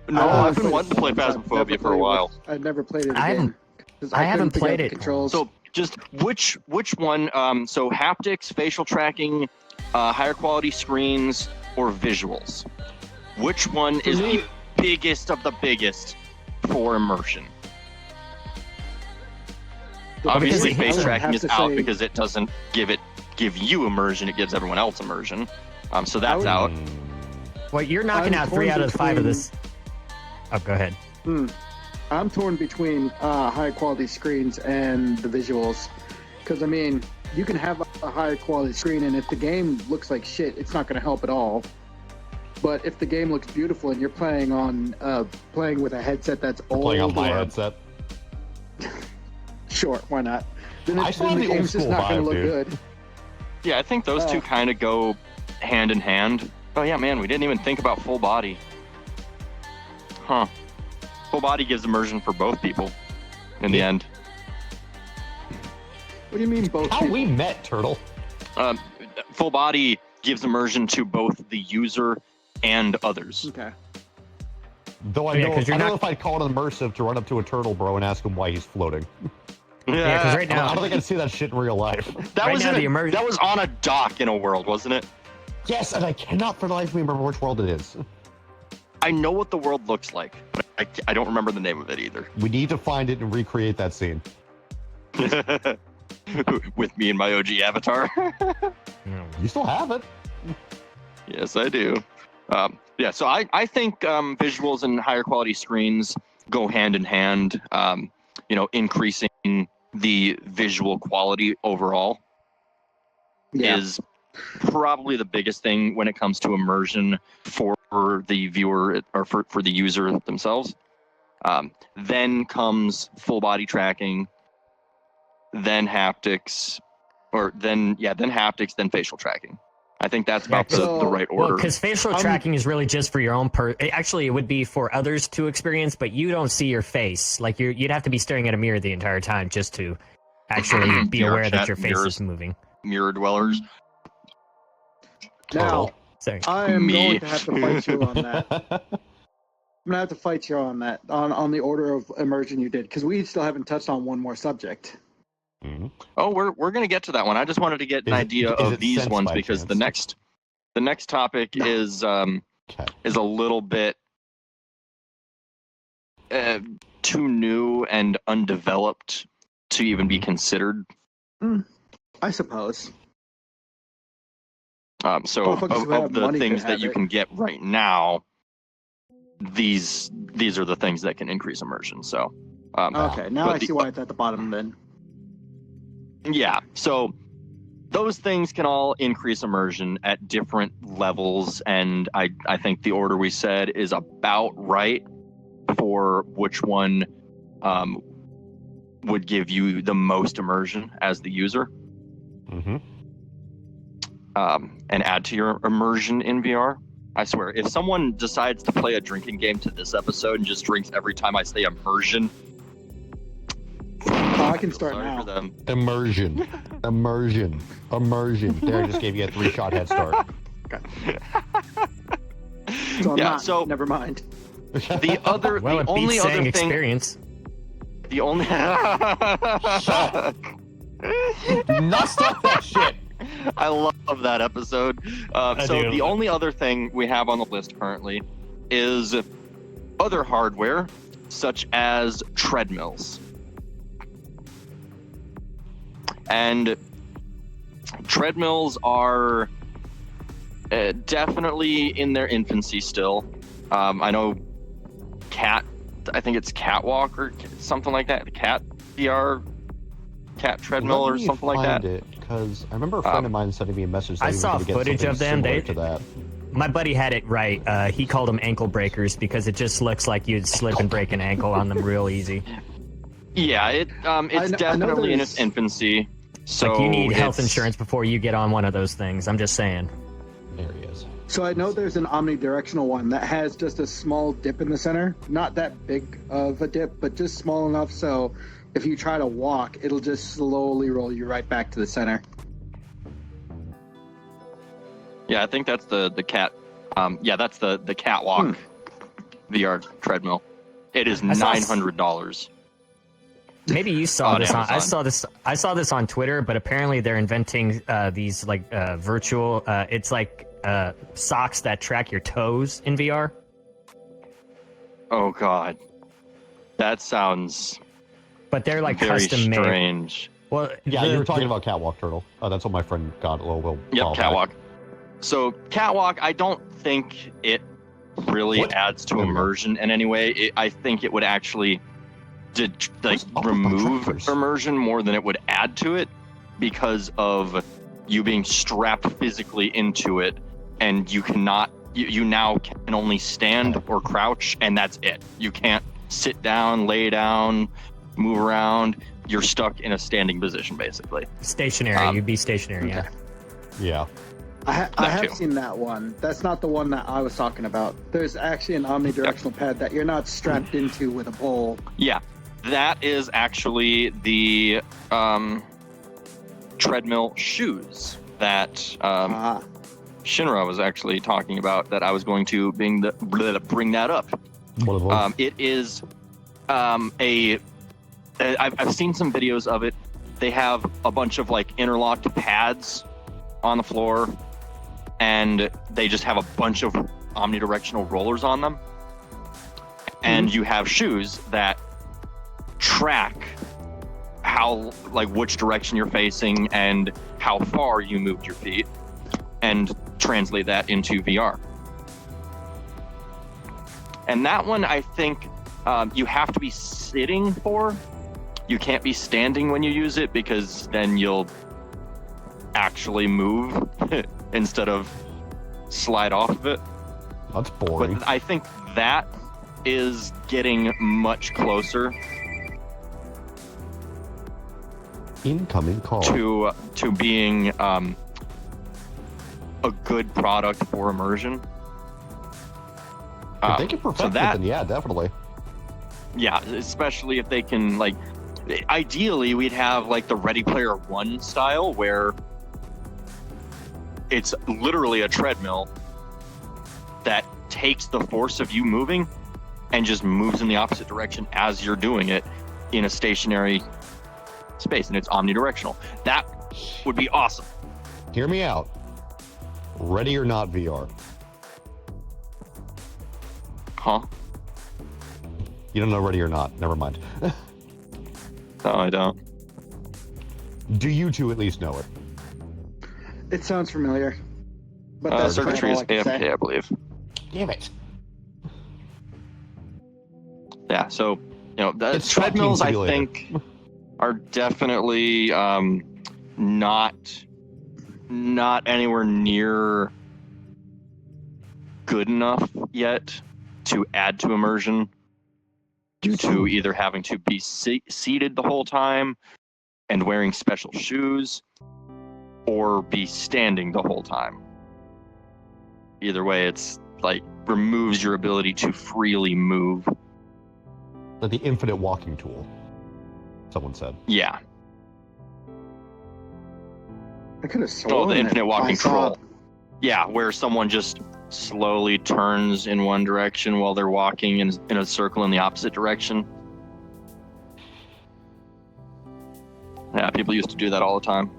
Speaker 1: No,
Speaker 4: I
Speaker 1: I've been
Speaker 4: played
Speaker 1: wanting to play
Speaker 4: it once. I've never
Speaker 1: Phasmophobia for a
Speaker 4: played
Speaker 1: while.
Speaker 4: I've never played it
Speaker 3: I
Speaker 4: again.
Speaker 3: haven't-
Speaker 4: 'Cause
Speaker 3: I haven't
Speaker 4: couldn't figure out
Speaker 3: played
Speaker 4: the
Speaker 3: it.
Speaker 4: Controls.
Speaker 1: So just which one? So haptics, facial tracking, higher quality screens, or visuals? Which one is the biggest of the biggest for immersion? Obviously,
Speaker 3: because
Speaker 1: face
Speaker 3: I would
Speaker 1: tracking
Speaker 4: have
Speaker 1: is
Speaker 4: to
Speaker 1: out
Speaker 4: say-
Speaker 1: because it doesn't give you immersion; it gives everyone else immersion. So that's
Speaker 4: would-
Speaker 1: out.
Speaker 3: Well, you're knocking
Speaker 4: I'm
Speaker 3: out 3
Speaker 4: torn
Speaker 3: out of the 5 of
Speaker 4: between-
Speaker 3: this. Oh, go ahead.
Speaker 4: I'm torn between high quality screens and the visuals, because I mean, you can have a high quality screen, and if the game looks like shit, it's not going to help at all. But if the game looks beautiful and you're playing with a headset that's old,
Speaker 2: Playing on my
Speaker 4: or-
Speaker 2: headset.
Speaker 4: sure, why not? Then,
Speaker 2: I still
Speaker 4: then
Speaker 2: have
Speaker 4: the
Speaker 2: the old
Speaker 4: game's just
Speaker 2: school
Speaker 4: not going
Speaker 2: vibe,
Speaker 4: to look
Speaker 2: dude.
Speaker 4: good.
Speaker 1: Yeah, I think those two kind of go hand in hand. Oh yeah, man, we didn't even think about full body. Huh. Full body gives immersion for both people in the end.
Speaker 4: What do you mean both?
Speaker 2: How
Speaker 4: people?
Speaker 2: we met, Turtle?
Speaker 1: Full body gives immersion to both the user and others.
Speaker 4: Okay.
Speaker 2: Though I
Speaker 3: Yeah,
Speaker 2: know,
Speaker 3: 'cause
Speaker 2: I
Speaker 3: you're
Speaker 2: don't
Speaker 3: not-
Speaker 2: know if I'd call it immersive to run up to a turtle, bro, and ask him why he's floating.
Speaker 3: Yeah, because right
Speaker 2: I
Speaker 3: now,
Speaker 2: don't think I'd see that shit in real life.
Speaker 1: that
Speaker 3: Right
Speaker 1: was
Speaker 3: now,
Speaker 1: in
Speaker 3: the immersion-
Speaker 1: that was on a dock in a world, wasn't it?
Speaker 2: Yes, and I cannot for the life of me remember which world it is.
Speaker 1: I know what the world looks like, but I don't remember the name of it either.
Speaker 2: We need to find it and recreate that scene.
Speaker 1: With me and my OG avatar.
Speaker 2: You still have it.
Speaker 1: Yes, I do. Yeah, so I think visuals and higher quality screens go hand in hand. Increasing the visual quality overall
Speaker 4: Yeah.
Speaker 1: is probably the biggest thing when it comes to immersion for for the viewer or for the user themselves. Then comes full body tracking, then haptics, then haptics, then facial tracking. I think that's about the right order.
Speaker 3: Well, because facial tracking is really just for your own actually, it would be for others to experience, but you don't see your face. Like you'd have to be staring at a mirror the entire time just to actually be aware that your face is moving.
Speaker 1: Mirror dwellers.
Speaker 4: Now,
Speaker 3: Sorry.
Speaker 4: I am going to have to fight you on that. I'm gonna have to fight you on that, on the order of immersion you did, because we still haven't touched on one more subject.
Speaker 2: Mm-hmm.
Speaker 1: Oh, we're gonna get to that one. I just wanted to get an idea of these ones because the next topic is a little bit too new and undeveloped to even be considered.
Speaker 4: I suppose.
Speaker 1: So of the things that you can get right now, these are the things that can increase immersion. So
Speaker 4: okay, now I see why it's at the bottom then.
Speaker 1: Yeah, so those things can all increase immersion at different levels, and I think the order we said is about right for which one would give you the most immersion as the user.
Speaker 2: Mm-hmm.
Speaker 1: And add to your immersion in VR. I swear, if someone decides to play a drinking game to this episode and just drinks every time I say immersion,
Speaker 4: I can start now.
Speaker 1: For them.
Speaker 2: Immersion. There, I just gave you a 3-shot head start.
Speaker 4: Okay. So I'm not. So never mind.
Speaker 1: The other,
Speaker 3: well,
Speaker 1: the only other thing.
Speaker 3: Experience.
Speaker 1: The only.
Speaker 2: Not stop that shit.
Speaker 1: I love that episode. So the only other thing we have on the list currently is other hardware, such as treadmills. And treadmills are definitely in their infancy still. I know I think it's Catwalk or something like that. The Cat VR, Cat treadmill or something like that.
Speaker 2: Because I remember a friend of mine sending me a message.
Speaker 3: I saw footage of them. My buddy had it right. He called them ankle breakers because it just looks like you'd slip and break an ankle on them real easy.
Speaker 1: Yeah, it's definitely in its infancy. So
Speaker 3: like you need health insurance before you get on one of those things. I'm just saying.
Speaker 2: There he is.
Speaker 4: So I know there's an omnidirectional one that has just a small dip in the center. Not that big of a dip, but just small enough so if you try to walk, it'll just slowly roll you right back to the center.
Speaker 1: Yeah, I think that's the cat. That's the Catwalk VR treadmill. It is $900.
Speaker 3: Maybe you saw this. I saw this on Twitter, but apparently they're inventing these like virtual. It's like socks that track your toes in VR.
Speaker 1: Oh God, that sounds.
Speaker 3: But they're like
Speaker 1: very
Speaker 3: custom made.
Speaker 1: Strange.
Speaker 3: Well,
Speaker 2: yeah, you were talking about Catwalk Turtle. Oh, that's what my friend got a little.
Speaker 1: Yep, Catwalk. So Catwalk, I don't think it really adds to immersion in any way. I think it would actually remove immersion more than it would add to it because of you being strapped physically into it, and you cannot. You now can only stand or crouch, and that's it. You can't sit down, lay down, move around. You're stuck in a standing position, basically.
Speaker 3: Stationary. You'd be stationary, yeah.
Speaker 2: Yeah.
Speaker 4: I have seen that one. That's not the one that I was talking about. There's actually an omnidirectional pad that you're not strapped into with a pole.
Speaker 1: Yeah, that is actually the treadmill shoes that Shinra was actually talking about. That I was going to bring that up. It is I've seen some videos of it. They have a bunch of like interlocked pads on the floor, and they just have a bunch of omnidirectional rollers on them. And you have shoes that track how, like, which direction you're facing and how far you moved your feet, and translate that into VR. And that one, I think, you have to be sitting for. You can't be standing when you use it, because then you'll actually move instead of slide off of it.
Speaker 2: That's boring.
Speaker 1: But I think that is getting much closer
Speaker 2: Incoming call.
Speaker 1: to being a good product for immersion.
Speaker 2: If they can perfect it, then yeah, definitely.
Speaker 1: Yeah, especially if they can, like, ideally we'd have like the Ready Player One style where it's literally a treadmill that takes the force of you moving and just moves in the opposite direction as you're doing it in a stationary space, and it's omnidirectional. That would be awesome.
Speaker 2: Hear me out. Ready or Not VR.
Speaker 1: Huh?
Speaker 2: You don't know Ready or Not. Never mind.
Speaker 1: No, I don't.
Speaker 2: Do you two at least know it?
Speaker 4: It sounds familiar. But that's
Speaker 1: Circuitry is
Speaker 4: all I can say.
Speaker 1: AFK, I believe.
Speaker 2: Damn it.
Speaker 1: Yeah, so, the
Speaker 2: It's
Speaker 1: treadmills, I
Speaker 2: Trucking
Speaker 1: think, are definitely not anywhere near good enough yet to add to immersion due to either having to be seated the whole time and wearing special shoes or be standing the whole time. Either way, it's like removes your ability to freely move.
Speaker 2: Like the infinite walking tool, someone said.
Speaker 1: Yeah.
Speaker 4: I could have sworn
Speaker 1: The
Speaker 4: that
Speaker 1: infinite
Speaker 4: I
Speaker 1: walking
Speaker 4: saw-
Speaker 1: troll. Yeah, where someone just slowly turns in one direction while they're walking in a circle in the opposite direction. Yeah, people used to do that all the time.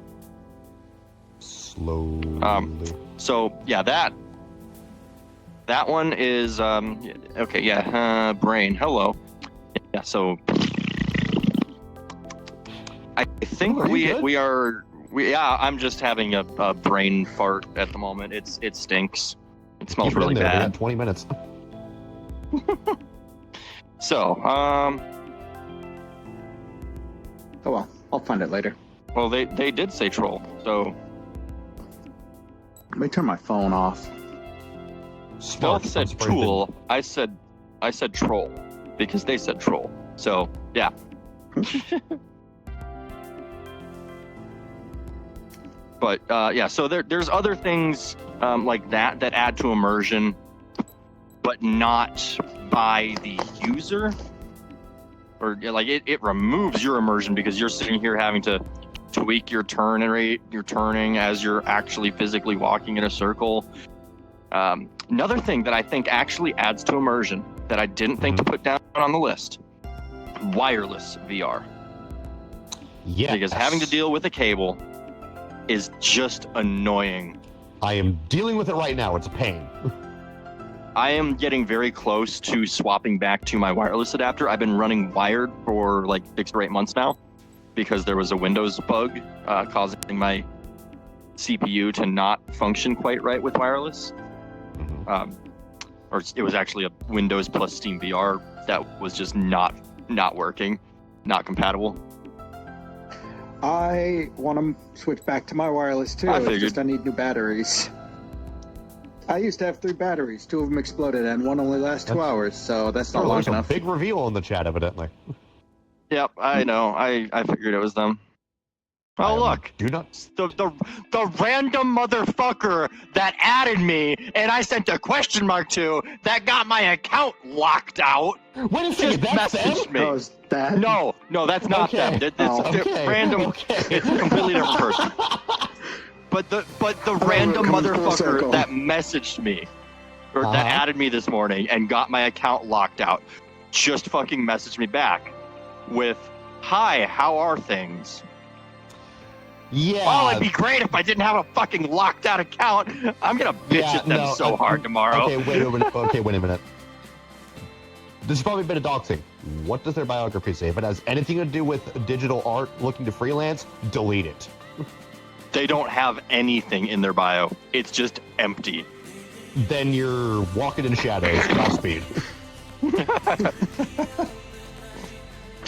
Speaker 2: Slowly.
Speaker 1: So yeah, that one is okay. Yeah, brain. Hello. Yeah. So I think
Speaker 2: Oh, are you good?
Speaker 1: we are. Yeah, I'm just having a brain fart at the moment. It stinks. It smells
Speaker 2: Keep it in
Speaker 1: really
Speaker 2: there. We
Speaker 1: bad.
Speaker 2: got 20 minutes.
Speaker 1: So
Speaker 4: Oh well, I'll find it later.
Speaker 1: well, they did say troll. So
Speaker 4: Let me turn my phone off.
Speaker 1: Stealth said tool. I said troll because they said troll. So yeah. But yeah, so there's other things like that add to immersion, but not by the user. Or like it removes your immersion because you're sitting here having to tweak your turn rate, your turning as you're actually physically walking in a circle. Another thing that I think actually adds to immersion that I didn't think to put down on the list: wireless VR.
Speaker 2: Yeah.
Speaker 1: Because having to deal with a cable is just annoying.
Speaker 2: I am dealing with it right now. It's a pain.
Speaker 1: I am getting very close to swapping back to my wireless adapter. I've been running wired for like 6 or 8 months now because there was a Windows bug causing my CPU to not function quite right with wireless. Or it was actually a Windows plus Steam VR that was just not working, not compatible.
Speaker 4: I want to switch back to my wireless too.
Speaker 1: I
Speaker 4: It's
Speaker 1: figured.
Speaker 4: just I need new batteries. I used to have 3 batteries. 2 of them exploded, and one only lasts 2 hours, so that's not
Speaker 2: Oh,
Speaker 4: long
Speaker 2: there's a
Speaker 4: enough.
Speaker 2: big reveal in the chat, evidently.
Speaker 1: Yep, I know. I figured it was them. Oh, look.
Speaker 2: Do not.
Speaker 1: The random motherfucker that added me and I sent a question mark to that got my account locked out
Speaker 2: Wait a
Speaker 1: just
Speaker 2: second, that's
Speaker 1: messaged
Speaker 2: them?
Speaker 1: me.
Speaker 4: Oh, is that?
Speaker 1: No, that's not
Speaker 2: Okay.
Speaker 1: them. It's
Speaker 2: Okay.
Speaker 1: random.
Speaker 2: Okay.
Speaker 1: It's a completely different person. But the random
Speaker 4: coming full
Speaker 1: motherfucker
Speaker 4: circle.
Speaker 1: that messaged me or that
Speaker 2: Uh-huh.
Speaker 1: added me this morning and got my account locked out just fucking messaged me back with, "Hi, how are things?"
Speaker 2: Yeah.
Speaker 1: Oh, it'd be great if I didn't have a fucking locked out account. I'm gonna bitch
Speaker 2: Yeah,
Speaker 1: at them
Speaker 2: no,
Speaker 1: so hard tomorrow.
Speaker 2: Okay, wait a minute. Okay, wait a minute. This is probably a bit of doxing. What does their biography say? If it has anything to do with digital art looking to freelance, delete it.
Speaker 1: They don't have anything in their bio. It's just empty.
Speaker 2: Then you're walking in shadows. Godspeed.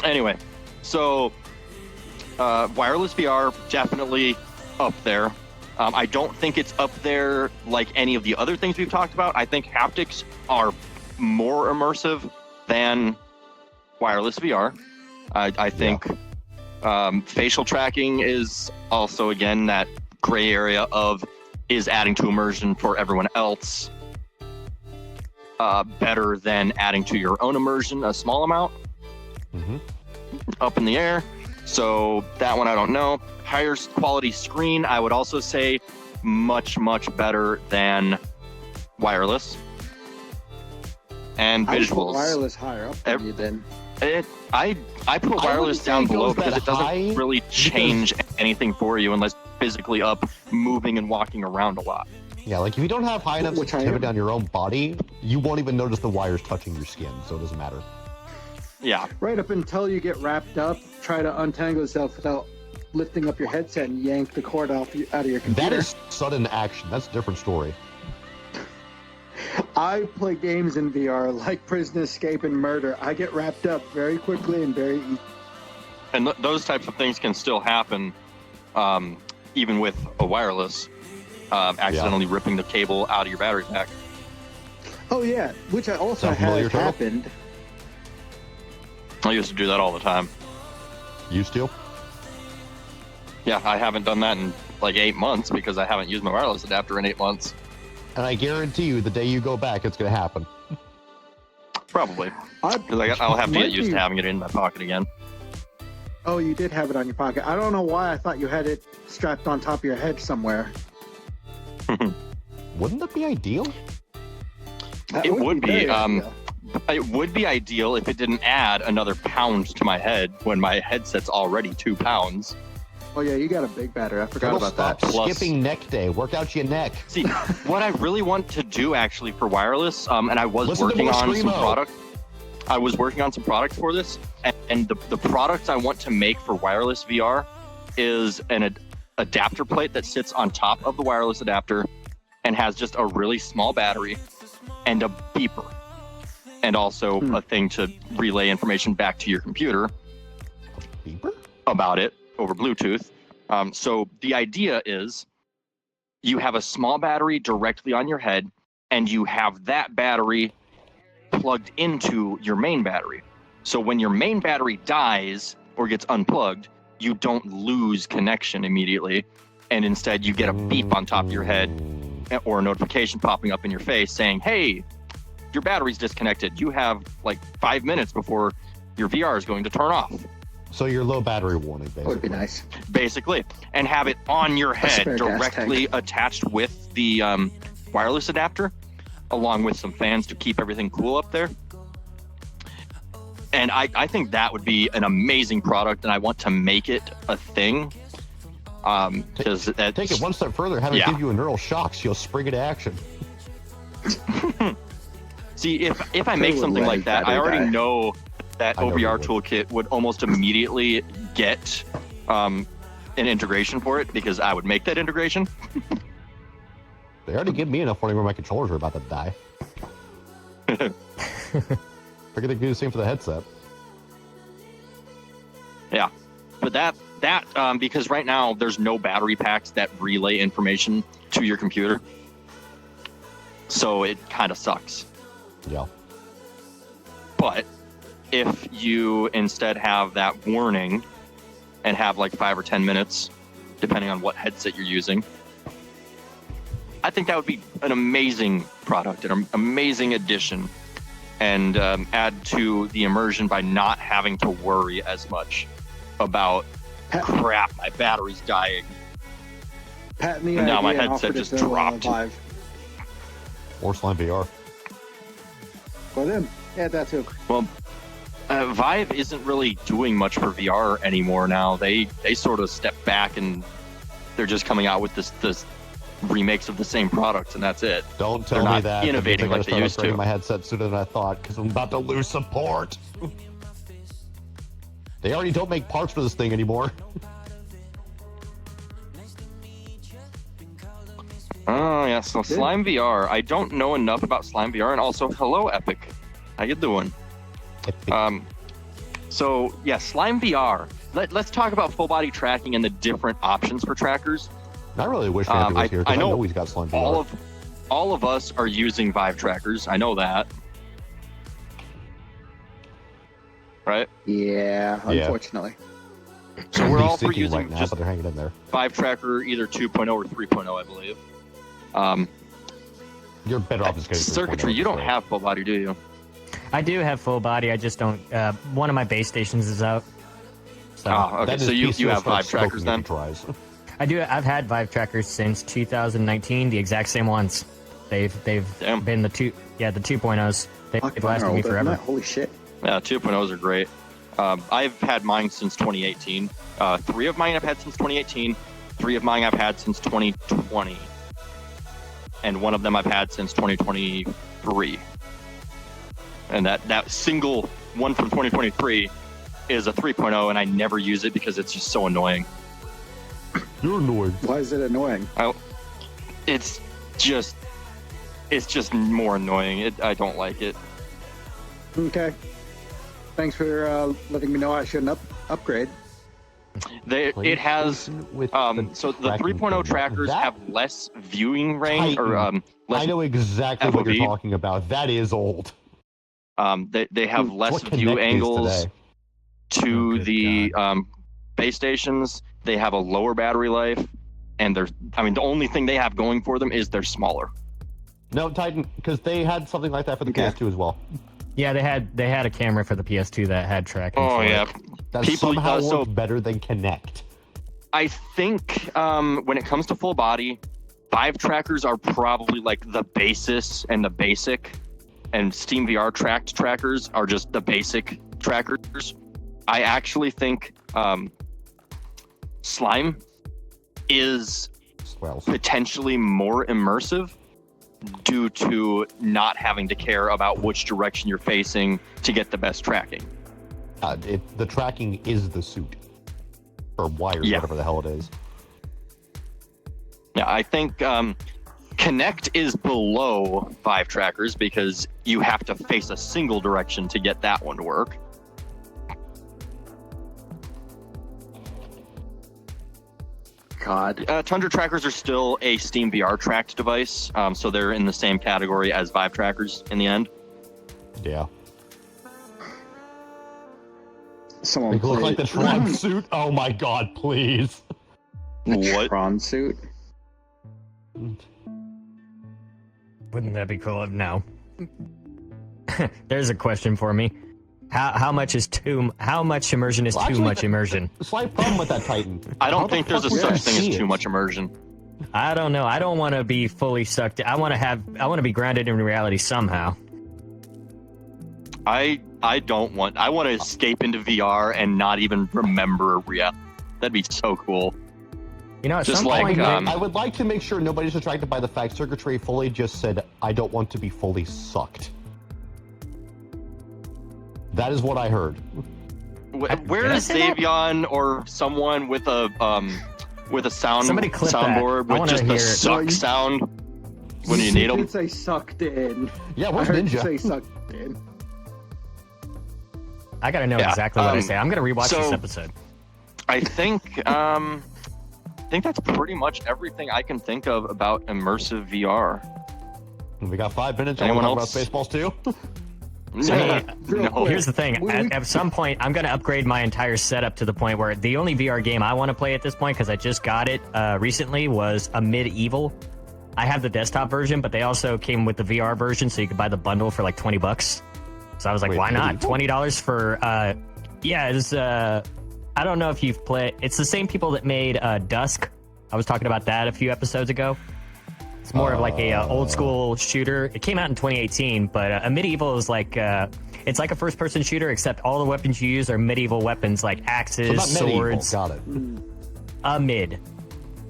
Speaker 1: Anyway, so wireless VR definitely up there. I don't think it's up there like any of the other things we've talked about. I think haptics are more immersive than wireless VR. I think facial tracking is also, again, that gray area of is adding to immersion for everyone else better than adding to your own immersion a small amount. Up in the air. So that one I don't know. Higher quality screen, I would also say much better than wireless. And
Speaker 4: I would put
Speaker 1: visuals.
Speaker 4: wireless higher up than you then.
Speaker 1: I put wireless down below because it doesn't really change anything for you unless physically up, moving and walking around a lot.
Speaker 2: Yeah, like if you don't have high enough sensitivity on your own body, you won't even notice the wires touching your skin, so it doesn't matter.
Speaker 1: Yeah.
Speaker 4: Right up until you get wrapped up, try to untangle yourself without lifting up your headset and yank the cord out of your computer.
Speaker 2: That is sudden action. That's a different story.
Speaker 4: I play games in VR like Prison Escape and Murder. I get wrapped up very quickly and very easy.
Speaker 1: And those types of things can still happen even with a wireless, accidentally ripping the cable out of your battery pack.
Speaker 4: Oh yeah, which I also had happened.
Speaker 1: I used to do that all the time.
Speaker 2: Used to?
Speaker 1: Yeah, I haven't done that in like 8 months because I haven't used my wireless adapter in 8 months.
Speaker 2: And I guarantee you, the day you go back, it's going to happen.
Speaker 1: Probably. Because I'll have to get used to having it in my pocket again.
Speaker 4: Oh, you did have it on your pocket. I don't know why I thought you had it strapped on top of your head somewhere.
Speaker 2: Wouldn't that be ideal?
Speaker 1: It would be. It would be ideal if it didn't add another pound to my head when my headset's already 2 pounds.
Speaker 4: Oh yeah, you got a big battery. I forgot about that.
Speaker 2: Skipping neck day. Work out your neck.
Speaker 1: See, what I really want to do actually for wireless, and I was working on some product. I was working on some products for this, and the products I want to make for wireless VR is an adapter plate that sits on top of the wireless adapter and has just a really small battery and a beeper. And also a thing to relay information back to your computer
Speaker 2: beeper?
Speaker 1: About it over Bluetooth. So the idea is you have a small battery directly on your head, and you have that battery plugged into your main battery. So when your main battery dies or gets unplugged, you don't lose connection immediately, and instead you get a beep on top of your head or a notification popping up in your face saying, hey, your battery's disconnected. You have like 5 minutes before your VR is going to turn off.
Speaker 2: So your low battery warning, basically.
Speaker 4: Would be nice.
Speaker 1: Basically. And have it on your head directly attached with the wireless adapter, along with some fans to keep everything cool up there. And I think that would be an amazing product, and I want to make it a thing. Take
Speaker 2: it one step further, have it give you a neural shock so you'll spring into action.
Speaker 1: See, if I make something like that, I already know that OVR toolkit would almost immediately get an integration for it because I would make that integration.
Speaker 2: They already give me enough warning where my controllers are about to die. Figure they could do the same for the headset.
Speaker 1: Yeah, but that because right now there's no battery packs that relay information to your computer, so it kind of sucks.
Speaker 2: Yeah.
Speaker 1: But if you instead have that warning and have like 5 or 10 minutes, depending on what headset you're using, I think that would be an amazing product, an amazing addition, and add to the immersion by not having to worry as much about, crap, my battery's dying.
Speaker 4: Patent the
Speaker 1: and now my headset just dropped.
Speaker 2: Or Slime VR.
Speaker 4: For them. Yeah, that too.
Speaker 1: Well, Vive isn't really doing much for VR anymore now. They sort of step back and they're just coming out with this remakes of the same products, and that's it.
Speaker 2: Don't tell me that.
Speaker 1: Innovating like they used to.
Speaker 2: My headset sooner than I thought because I'm about to lose support. They already don't make parts for this thing anymore.
Speaker 1: Oh yeah, so Slime VR. I don't know enough about Slime VR, and also hello Epic. How you doing? So yeah, Slime VR. Let's talk about full body tracking and the different options for trackers.
Speaker 2: I really wish Anthony was here, because I know he's got Slime VR.
Speaker 1: All of us are using Vive trackers. I know that. Right?
Speaker 4: Yeah, unfortunately.
Speaker 1: So we're all for using
Speaker 2: right now, but they're hanging in there.
Speaker 1: Vive tracker either 2.0 or 3.0, I believe.
Speaker 2: You're better off just getting
Speaker 1: circuitry. You don't have full body, do you?
Speaker 3: I do have full body. I just don't. One of my base stations is out. So.
Speaker 1: Okay. So you have Vive trackers then?
Speaker 3: I do. I've had Vive trackers since 2019. The exact same ones. They've been the 2.0s. They've lasted me forever.
Speaker 4: Holy shit.
Speaker 1: Yeah, 2.0s are great. I've had mine since 2018. 3 of mine I've had since 2018. 3 of mine I've had since 2020. And 1 of them I've had since 2023. And that single one from 2023 is a 3.0, and I never use it because it's just so annoying.
Speaker 2: You're annoying.
Speaker 4: Why is it annoying?
Speaker 1: It's just more annoying. I don't like it.
Speaker 4: Okay. Thanks for letting me know I shouldn't upgrade.
Speaker 1: It has so the 3.0 trackers have less viewing range less
Speaker 2: I know exactly what you're talking about. That is old.
Speaker 1: They have less view angles to the base stations. They have a lower battery life, and the only thing they have going for them is they're smaller.
Speaker 2: No, Titan, because they had something like that for the PS2 as well.
Speaker 3: Yeah, they had a camera for the PS2 that had tracking.
Speaker 1: Oh yeah,
Speaker 2: that somehow works better than Kinect.
Speaker 1: I think when it comes to full body, Vive trackers are probably like the basis and the basic, and Steam VR tracked trackers are just the basic trackers. I actually think Slime is potentially more immersive due to not having to care about which direction you're facing to get the best tracking.
Speaker 2: The tracking is the suit. Or wires, whatever the hell it is.
Speaker 1: Yeah, I think Kinect is below Vive trackers because you have to face a single direction to get that one to work.
Speaker 4: God.
Speaker 1: Tundra trackers are still a Steam VR tracked device, so they're in the same category as Vive trackers in the end.
Speaker 2: Yeah.
Speaker 4: Someone
Speaker 2: look like the Tron suit. Oh my god, please.
Speaker 1: What?
Speaker 4: Tron suit?
Speaker 3: Wouldn't that be cool? No. There's a question for me. How much immersion is too much immersion?
Speaker 2: Slight problem with that, Titan.
Speaker 1: I don't think there's a such thing as too much immersion.
Speaker 3: I don't know. I don't want to be fully sucked. I want to be grounded in reality somehow.
Speaker 1: I want to escape into VR and not even remember reality. That'd be so cool.
Speaker 3: You know, at
Speaker 1: just
Speaker 3: some
Speaker 1: like
Speaker 3: point,
Speaker 2: I would like to make sure nobody's distracted by the fact circuitry fully just said, I don't want to be fully sucked. That is what I heard.
Speaker 1: Where is Xavion or someone with a soundboard with just the suck sound when you need them?
Speaker 4: Say sucked in.
Speaker 2: Yeah, where's
Speaker 4: I heard
Speaker 2: Ninja?
Speaker 4: You say sucked in.
Speaker 3: I gotta know exactly what I say. I'm gonna rewatch this episode.
Speaker 1: I think that's pretty much everything I can think of about immersive VR.
Speaker 2: We got 5 minutes.
Speaker 1: Anyone
Speaker 2: else?
Speaker 1: About
Speaker 2: Spaceballs too?
Speaker 1: No.
Speaker 3: Here's the thing. At some point, I'm going to upgrade my entire setup to the point where the only VR game I want to play at this point, because I just got it recently, was a Medieval. I have the desktop version, but they also came with the VR version, so you could buy the bundle for like $20. So I was like, why not? $20 for... it's... I don't know if you've played... It's the same people that made Dusk. I was talking about that a few episodes ago. It's more of like a old school shooter. It came out in 2018, but a Medieval is like it's like a first person shooter, except all the weapons you use are medieval weapons like axes, swords.
Speaker 2: Got it.
Speaker 3: A mid,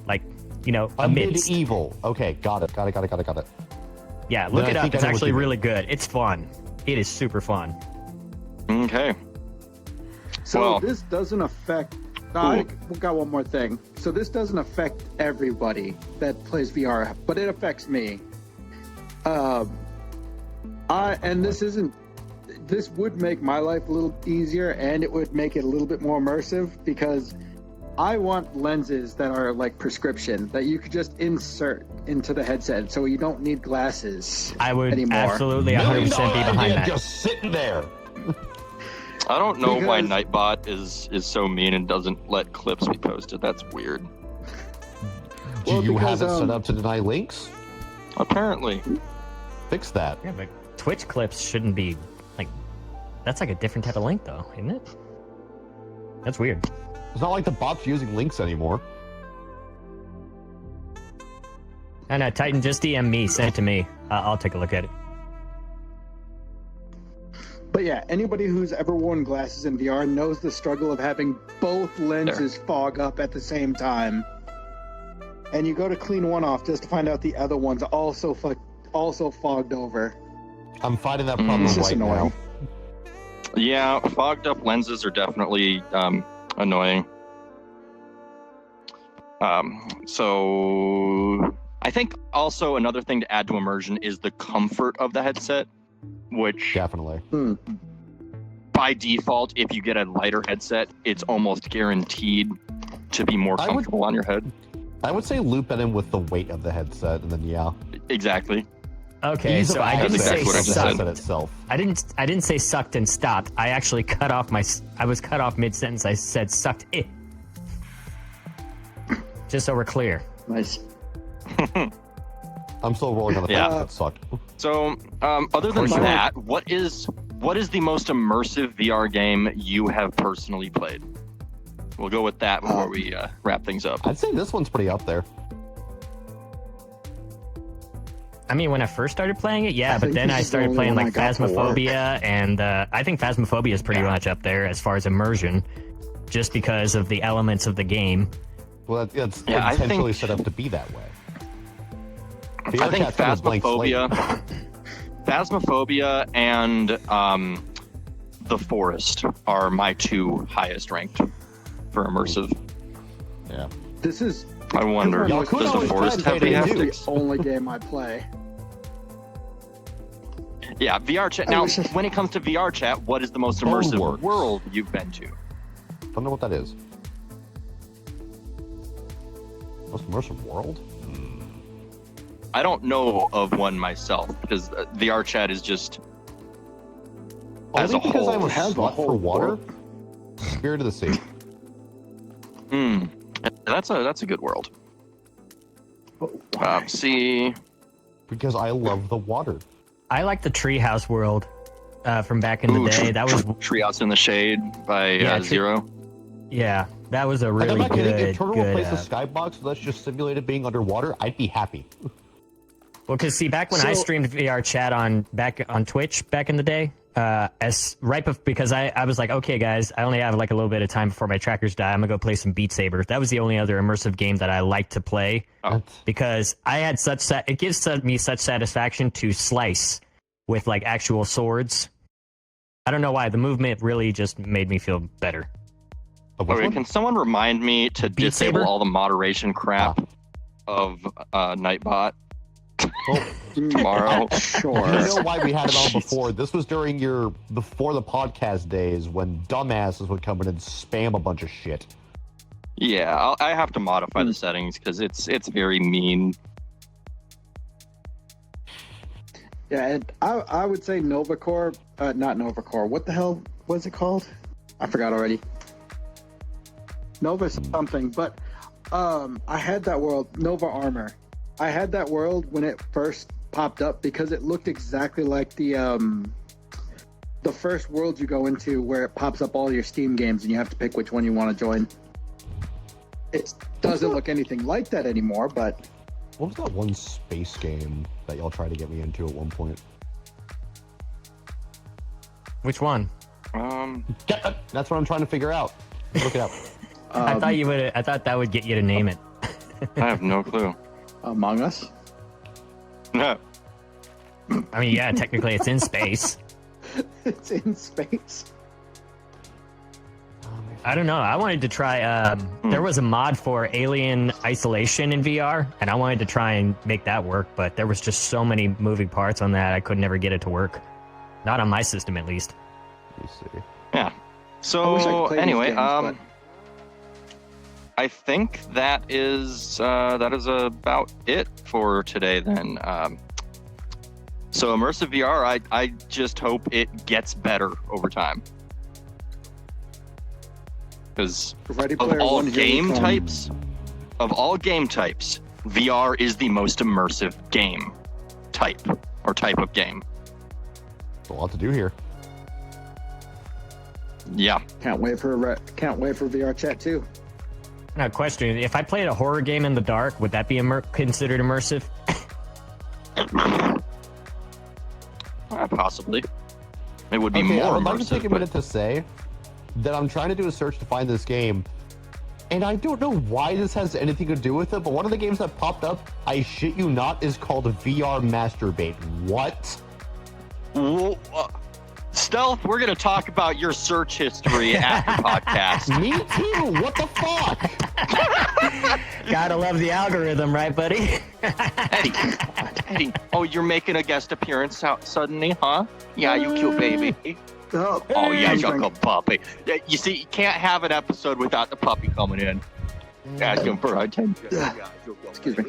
Speaker 3: like a
Speaker 2: medieval. Okay, got it.
Speaker 3: Yeah, look it up. It's actually really good. It's fun. It is super fun.
Speaker 1: Okay.
Speaker 4: So this doesn't affect. I got one more thing. So this doesn't affect everybody that plays VR, but it affects me. This would make my life a little easier, and it would make it a little bit more immersive because I want lenses that are like prescription that you could just insert into the headset, so you don't need glasses.
Speaker 3: I would
Speaker 4: anymore.
Speaker 3: absolutely
Speaker 2: $1 million
Speaker 3: 100% be behind
Speaker 2: idea
Speaker 3: that.
Speaker 2: just sitting there.
Speaker 1: I don't know why
Speaker 4: Because-
Speaker 1: Nightbot is so mean and doesn't let clips be posted. That's weird.
Speaker 2: Do
Speaker 4: Well,
Speaker 2: you
Speaker 4: because,
Speaker 2: have it set up to deny links?
Speaker 1: Apparently.
Speaker 2: Fix that.
Speaker 3: Yeah, but Twitch clips shouldn't be like. That's like a different type of link, though, isn't it? That's weird.
Speaker 2: It's not like the bot's using links anymore.
Speaker 3: And Titan, just DM me, send it to me. I'll take a look at it.
Speaker 4: But yeah, anybody who's ever worn glasses in VR knows the struggle of having both lenses fog up at the same time. And you go to clean one off just to find out the other one's also fogged over.
Speaker 2: I'm fighting that problem
Speaker 4: It's just
Speaker 2: right
Speaker 4: annoying.
Speaker 2: now.
Speaker 1: Yeah, fogged up lenses are definitely annoying. So I think also another thing to add to immersion is the comfort of the headset, which
Speaker 2: Definitely.
Speaker 1: by default, if you get a lighter headset, it's almost guaranteed to be more
Speaker 2: I would-
Speaker 1: comfortable on your head.
Speaker 2: I would say loop it in with the weight of the headset, and then yeah.
Speaker 1: Exactly.
Speaker 3: Okay,
Speaker 2: Ease of
Speaker 3: so I didn't
Speaker 2: access
Speaker 3: say
Speaker 1: exactly what I
Speaker 2: of the
Speaker 1: just said.
Speaker 3: sucked.
Speaker 2: headset itself.
Speaker 3: I didn't say sucked and stopped. I actually cut off I was cut off mid sentence. I said sucked it. Just so we're clear.
Speaker 4: Nice.
Speaker 2: I'm still rolling on the
Speaker 1: Yeah.
Speaker 2: fact that sucked.
Speaker 1: So, other than
Speaker 3: course you
Speaker 1: that, what is the most immersive VR game you have personally played? We'll go with that before we wrap things up.
Speaker 2: I'd say this one's pretty up there.
Speaker 3: I mean, when I first started playing it, yeah,
Speaker 4: I
Speaker 3: but
Speaker 4: think
Speaker 3: then
Speaker 4: this
Speaker 3: I
Speaker 4: is the
Speaker 3: started
Speaker 4: only
Speaker 3: playing
Speaker 4: one
Speaker 3: like
Speaker 4: I got to work.
Speaker 3: Phasmophobia, and I think Phasmophobia is pretty much up there as far as immersion, just because of the elements of the game.
Speaker 2: Well, it's
Speaker 1: Yeah, I
Speaker 2: intentionally
Speaker 1: think-
Speaker 2: set up to be that way.
Speaker 1: I think
Speaker 2: chat's kind of blank slate.
Speaker 1: Phasmophobia and The Forest are my two highest ranked for immersive.
Speaker 2: Yeah.
Speaker 4: This is
Speaker 1: I wonder,
Speaker 4: Y'all
Speaker 1: does
Speaker 2: could
Speaker 1: The
Speaker 2: always
Speaker 1: Forest
Speaker 2: try
Speaker 1: have
Speaker 2: and
Speaker 1: the
Speaker 2: take it
Speaker 4: the
Speaker 1: haptics?
Speaker 4: only game I play.
Speaker 1: Yeah, VR chat.
Speaker 4: I
Speaker 1: Now,
Speaker 4: wish I-
Speaker 1: when it comes to VR chat, what is the most immersive
Speaker 2: Boneworks.
Speaker 1: world you've been to?
Speaker 2: Don't know what that is. Most immersive world?
Speaker 1: I don't know of one myself because VR chat is just as
Speaker 2: Only
Speaker 1: a
Speaker 2: because
Speaker 1: whole.
Speaker 2: I'm a
Speaker 4: Has a
Speaker 2: slut
Speaker 4: whole
Speaker 2: for water.
Speaker 4: world.
Speaker 2: Spirit of the Sea.
Speaker 1: That's a good world.
Speaker 4: Why?
Speaker 1: See,
Speaker 2: Because I love the water.
Speaker 3: I like the Treehouse world from back in the day. That was
Speaker 1: Treehouse in the Shade by
Speaker 3: Yeah,
Speaker 1: Zero.
Speaker 3: yeah, that was a
Speaker 2: Like,
Speaker 3: really
Speaker 2: I'm not kidding.
Speaker 3: good.
Speaker 2: If Turtle
Speaker 3: good
Speaker 2: replaced the skybox, let's just simulate it being underwater, I'd be happy.
Speaker 3: Well, because see, back when I
Speaker 4: So-
Speaker 3: streamed VR chat back on Twitch back in the day, because I was like, okay, guys, I only have like a little bit of time before my trackers die. I'm gonna go play some Beat Saber. That was the only other immersive game that I liked to play
Speaker 1: Oh.
Speaker 3: because I had it gives me such satisfaction to slice with like actual swords. I don't know why. The movement really just made me feel better.
Speaker 1: Okay, can someone remind me to
Speaker 3: Beat
Speaker 1: disable
Speaker 3: Saber?
Speaker 1: all the moderation crap of Nightbot tomorrow?
Speaker 4: Sure.
Speaker 2: You know why we had it on
Speaker 1: Jesus.
Speaker 2: before? This was during before the podcast days when dumbasses would come in and spam a bunch of shit.
Speaker 1: Yeah, I have to modify the settings because it's very mean.
Speaker 4: Yeah, and I would say Nova Core, not Nova Core. What the hell was it called? I forgot already. Nova something, but I had that world, Nova Armor. I had that world when it first popped up because it looked exactly like the first world you go into where it pops up all your Steam games and you have to pick which one you want to join. It doesn't look anything like that anymore, but
Speaker 2: What was that one space game that y'all tried to get me into at one point?
Speaker 3: Which one?
Speaker 2: That's what I'm trying to figure out. Look it up.
Speaker 3: I thought you would. I thought that would get you to name it.
Speaker 1: I have no clue.
Speaker 4: Among Us.
Speaker 1: No.
Speaker 3: I mean, yeah, technically it's in space.
Speaker 4: It's in space.
Speaker 3: I don't know. I wanted to try. There was a mod for Alien Isolation in VR, and I wanted to try and make that work, but there was just so many moving parts on that I could never get it to work. Not on my system, at least.
Speaker 2: Let me see.
Speaker 1: Yeah.
Speaker 4: I wish I
Speaker 1: So
Speaker 4: could play these
Speaker 1: anyway,
Speaker 4: games, but-
Speaker 1: I think that is about it for today. Then, so immersive VR, I just hope it gets better over time. Because of all game types, VR is the most immersive game type of game.
Speaker 2: A lot to do here.
Speaker 1: Yeah.
Speaker 4: Can't wait for VR chat too.
Speaker 3: Now, question: if I played a horror game in the dark, would that be considered immersive?
Speaker 1: Possibly. It would be more
Speaker 2: I would
Speaker 1: immersive.
Speaker 2: like to take a minute to say that I'm trying to do a search to find this game, and I don't know why this has anything to do with it, but one of the games that popped up, I shit you not, is called VR Masturbate. What?
Speaker 1: Well, Stealth, we're going to talk about your search history after podcast.
Speaker 2: Me too. What the fuck?
Speaker 3: Gotta love the algorithm, right, buddy?
Speaker 1: Eddie. Oh, you're making a guest appearance out suddenly, huh? Yeah, you cute baby.
Speaker 4: Oh
Speaker 1: Yeah, you got a puppy. You see, you can't have an episode without the puppy coming in. Asking for attention.
Speaker 4: Excuse me.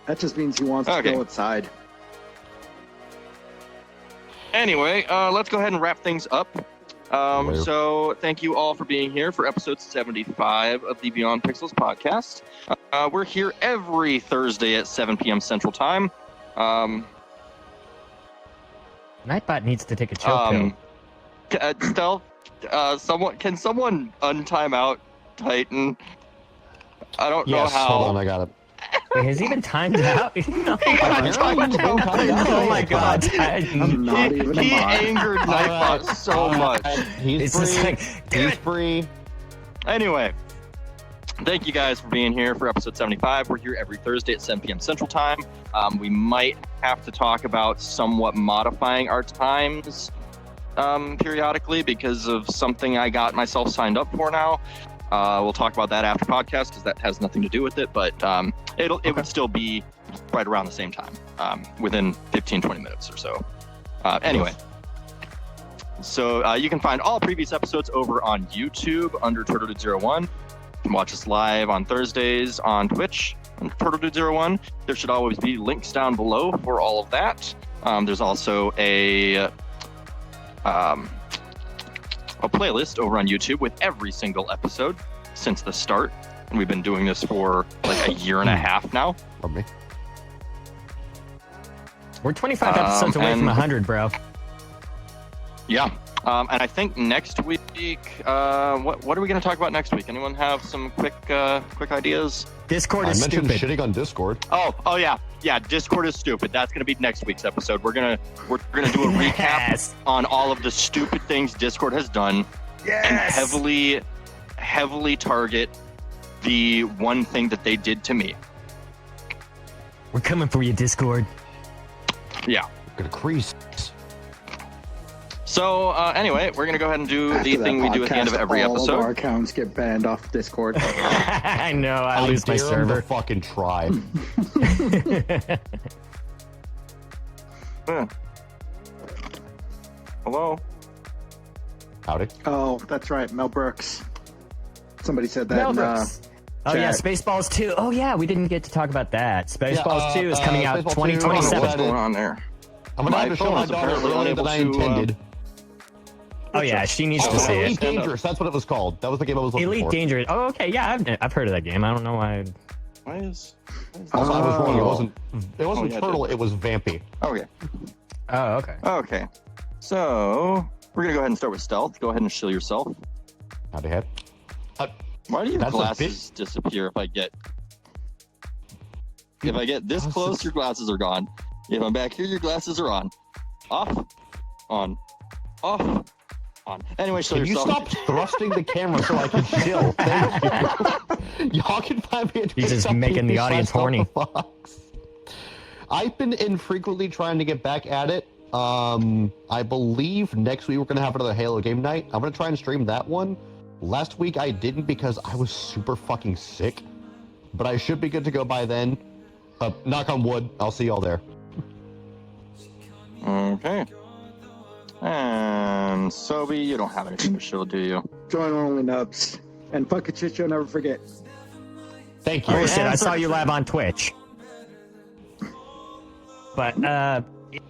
Speaker 4: That just means he wants to go outside.
Speaker 1: Anyway, let's go ahead and wrap things up. So thank you all for being here for episode 75 of the Beyond Pixels podcast. We're here every Thursday at 7 p.m. Central Time.
Speaker 3: Nightbot needs to take a chill pill.
Speaker 1: Stealth, can someone untime out Titan? I don't know how.
Speaker 2: Hold on, I got it.
Speaker 3: Wait, has he been timed out? No. Oh my god.
Speaker 4: I'm not even
Speaker 1: He
Speaker 4: a mod.
Speaker 1: angered Nightbot so much.
Speaker 2: He's
Speaker 3: It's just
Speaker 2: free.
Speaker 3: like, damn
Speaker 2: He's
Speaker 3: it.
Speaker 2: free.
Speaker 1: Anyway, thank you guys for being here for episode 75. We're here every Thursday at 7 p.m. Central Time. We might have to talk about somewhat modifying our times periodically because of something I got myself signed up for now. We'll talk about that after podcast because that has nothing to do with it, but it would still be right around the same time, within 15-20 minutes or so. Anyway, so you can find all previous episodes over on YouTube under Turtledude01. You can watch us live on Thursdays on Twitch under Turtledude01. There should always be links down below for all of that. There's also a playlist over on YouTube with every single episode since the start. And we've been doing this for like a year and a half now.
Speaker 2: Pardon me.
Speaker 3: We're 25 episodes away from 100, bro.
Speaker 1: Yeah. And I think next week, what are we going to talk about next week? Anyone have some quick ideas?
Speaker 3: Discord
Speaker 2: I
Speaker 3: is
Speaker 2: mentioned
Speaker 3: stupid.
Speaker 2: shitting on Discord.
Speaker 1: Oh yeah. Discord is stupid. That's going to be next week's episode. We're gonna do a recap
Speaker 3: Yes.
Speaker 1: on all of the stupid things Discord has done, and heavily target the one thing that they did to me.
Speaker 3: We're coming for you, Discord.
Speaker 1: Yeah.
Speaker 2: Gonna crease.
Speaker 1: So anyway, we're gonna go ahead and do the
Speaker 4: After
Speaker 1: thing
Speaker 4: that
Speaker 1: we do at the end of
Speaker 4: podcast,
Speaker 1: every
Speaker 4: all of our
Speaker 1: episode.
Speaker 4: accounts get banned off Discord.
Speaker 3: I know, I lose my
Speaker 2: dare him
Speaker 3: server.
Speaker 2: to fucking try.
Speaker 1: Hello.
Speaker 2: Howdy.
Speaker 4: Oh, that's right, Mel Brooks. Somebody said that.
Speaker 3: Mel
Speaker 4: in,
Speaker 3: Brooks. Oh yeah,
Speaker 4: chat.
Speaker 3: Spaceballs 2. Oh yeah, we didn't get to talk about that. Spaceballs 2 is coming out
Speaker 2: Spaceballs 2,
Speaker 1: I don't know
Speaker 3: 2027.
Speaker 1: what's going on there.
Speaker 2: I'm gonna have
Speaker 1: My
Speaker 2: to show
Speaker 1: phone
Speaker 2: my
Speaker 1: is
Speaker 2: daughter
Speaker 1: apparently
Speaker 2: earlier than I
Speaker 1: unable to,
Speaker 2: intended.
Speaker 3: Oh yeah, she needs to see
Speaker 2: Elite
Speaker 3: it.
Speaker 2: Dangerous, that's what it was called. That was the game I was looking
Speaker 3: Elite
Speaker 2: for.
Speaker 3: Dangerous. Oh okay, yeah, I've heard of that game. I don't know why.
Speaker 1: Why is
Speaker 2: Also, I was wrong. It
Speaker 1: Oh.
Speaker 2: wasn't
Speaker 1: yeah,
Speaker 2: Turtle, it was Vampy.
Speaker 1: Okay.
Speaker 3: Oh okay.
Speaker 1: Okay. So we're gonna go ahead and start with stealth. Go ahead and shield yourself.
Speaker 2: Howdy head.
Speaker 1: Why do your
Speaker 2: That's a
Speaker 1: glasses disappear if I get this
Speaker 2: Glasses.
Speaker 1: close? Your glasses are gone. If I'm back here, your glasses are on. Off. On. Off. On. Anyway, show
Speaker 2: Can you
Speaker 1: yourself.
Speaker 2: stop thrusting the camera so I can chill? Thank you. Y'all can find me.
Speaker 3: He's just making the audience horny.
Speaker 2: I've been infrequently trying to get back at it. I believe next week we're gonna have another Halo game night. I'm gonna try and stream that one. Last week I didn't because I was super fucking sick, but I should be good to go by then. Knock on wood. I'll see y'all there.
Speaker 1: Okay. And Sobe, you don't have anything to show, do you?
Speaker 4: Join only nubs. And fuck a shit, you'll never forget.
Speaker 2: Thank you.
Speaker 3: Oh shit! I saw you live on Twitch. But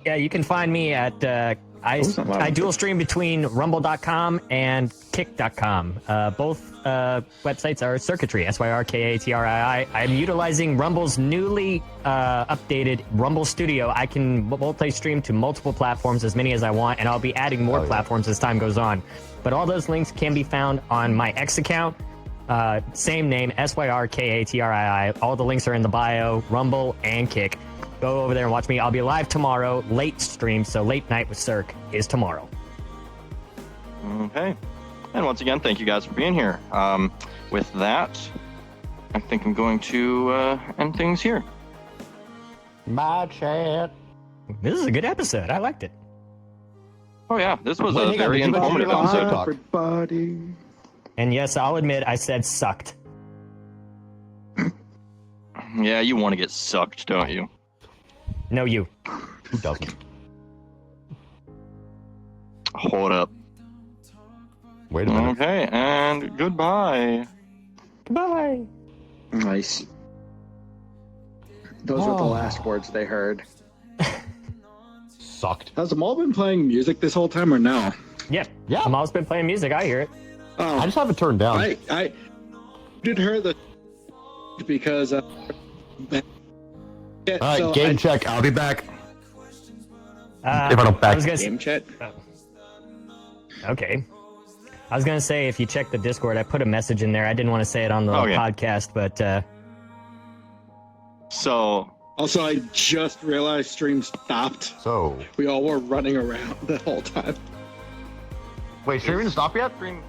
Speaker 3: yeah, you can find me at I dual stream between Rumble.com and Kick.com. Both websites are Circuitry, SYRKATRII. I'm utilizing Rumble's newly updated Rumble Studio. I can multi-stream to multiple platforms, as many as I want, and I'll be adding more platforms as time goes on. But all those links can be found on my X account. Same name, SYRKATRII. All the links are in the bio, Rumble and Kick. Go over there and watch me. I'll be live tomorrow, late stream, so late night with Cirque is tomorrow.
Speaker 1: Okay. And once again, thank you guys for being here. With that, I think I'm going to end things here.
Speaker 2: My chat.
Speaker 3: This is a good episode. I liked it.
Speaker 1: Oh yeah, this was
Speaker 2: Wait,
Speaker 1: a
Speaker 2: hang on,
Speaker 1: very
Speaker 2: did you mention
Speaker 1: informative
Speaker 2: your last
Speaker 1: episode.
Speaker 2: talk?
Speaker 4: Everybody.
Speaker 3: And yes, I'll admit I said sucked.
Speaker 1: Yeah, you want to get sucked, don't you?
Speaker 3: No, you.
Speaker 2: Who doesn't?
Speaker 1: Hold up.
Speaker 2: Wait a minute.
Speaker 1: Okay, and goodbye.
Speaker 3: Goodbye.
Speaker 4: Nice. Those were the last words they heard.
Speaker 2: Sucked.
Speaker 4: Has Amal been playing music this whole time or no?
Speaker 3: Yep.
Speaker 2: Yeah.
Speaker 3: Amal's been playing music. I hear it.
Speaker 4: Oh,
Speaker 2: I just have it turned down.
Speaker 4: I did hear the because
Speaker 2: All right, game check. I'll be back. If I don't back.
Speaker 3: I was gonna
Speaker 4: game chat.
Speaker 3: Okay. I was gonna say if you check the Discord, I put a message in there. I didn't want to say it on the podcast, but
Speaker 1: So,
Speaker 4: Also, I just realized stream stopped.
Speaker 2: So,
Speaker 4: We all were running around the whole time.
Speaker 2: wait, streaming stop yet?
Speaker 1: stream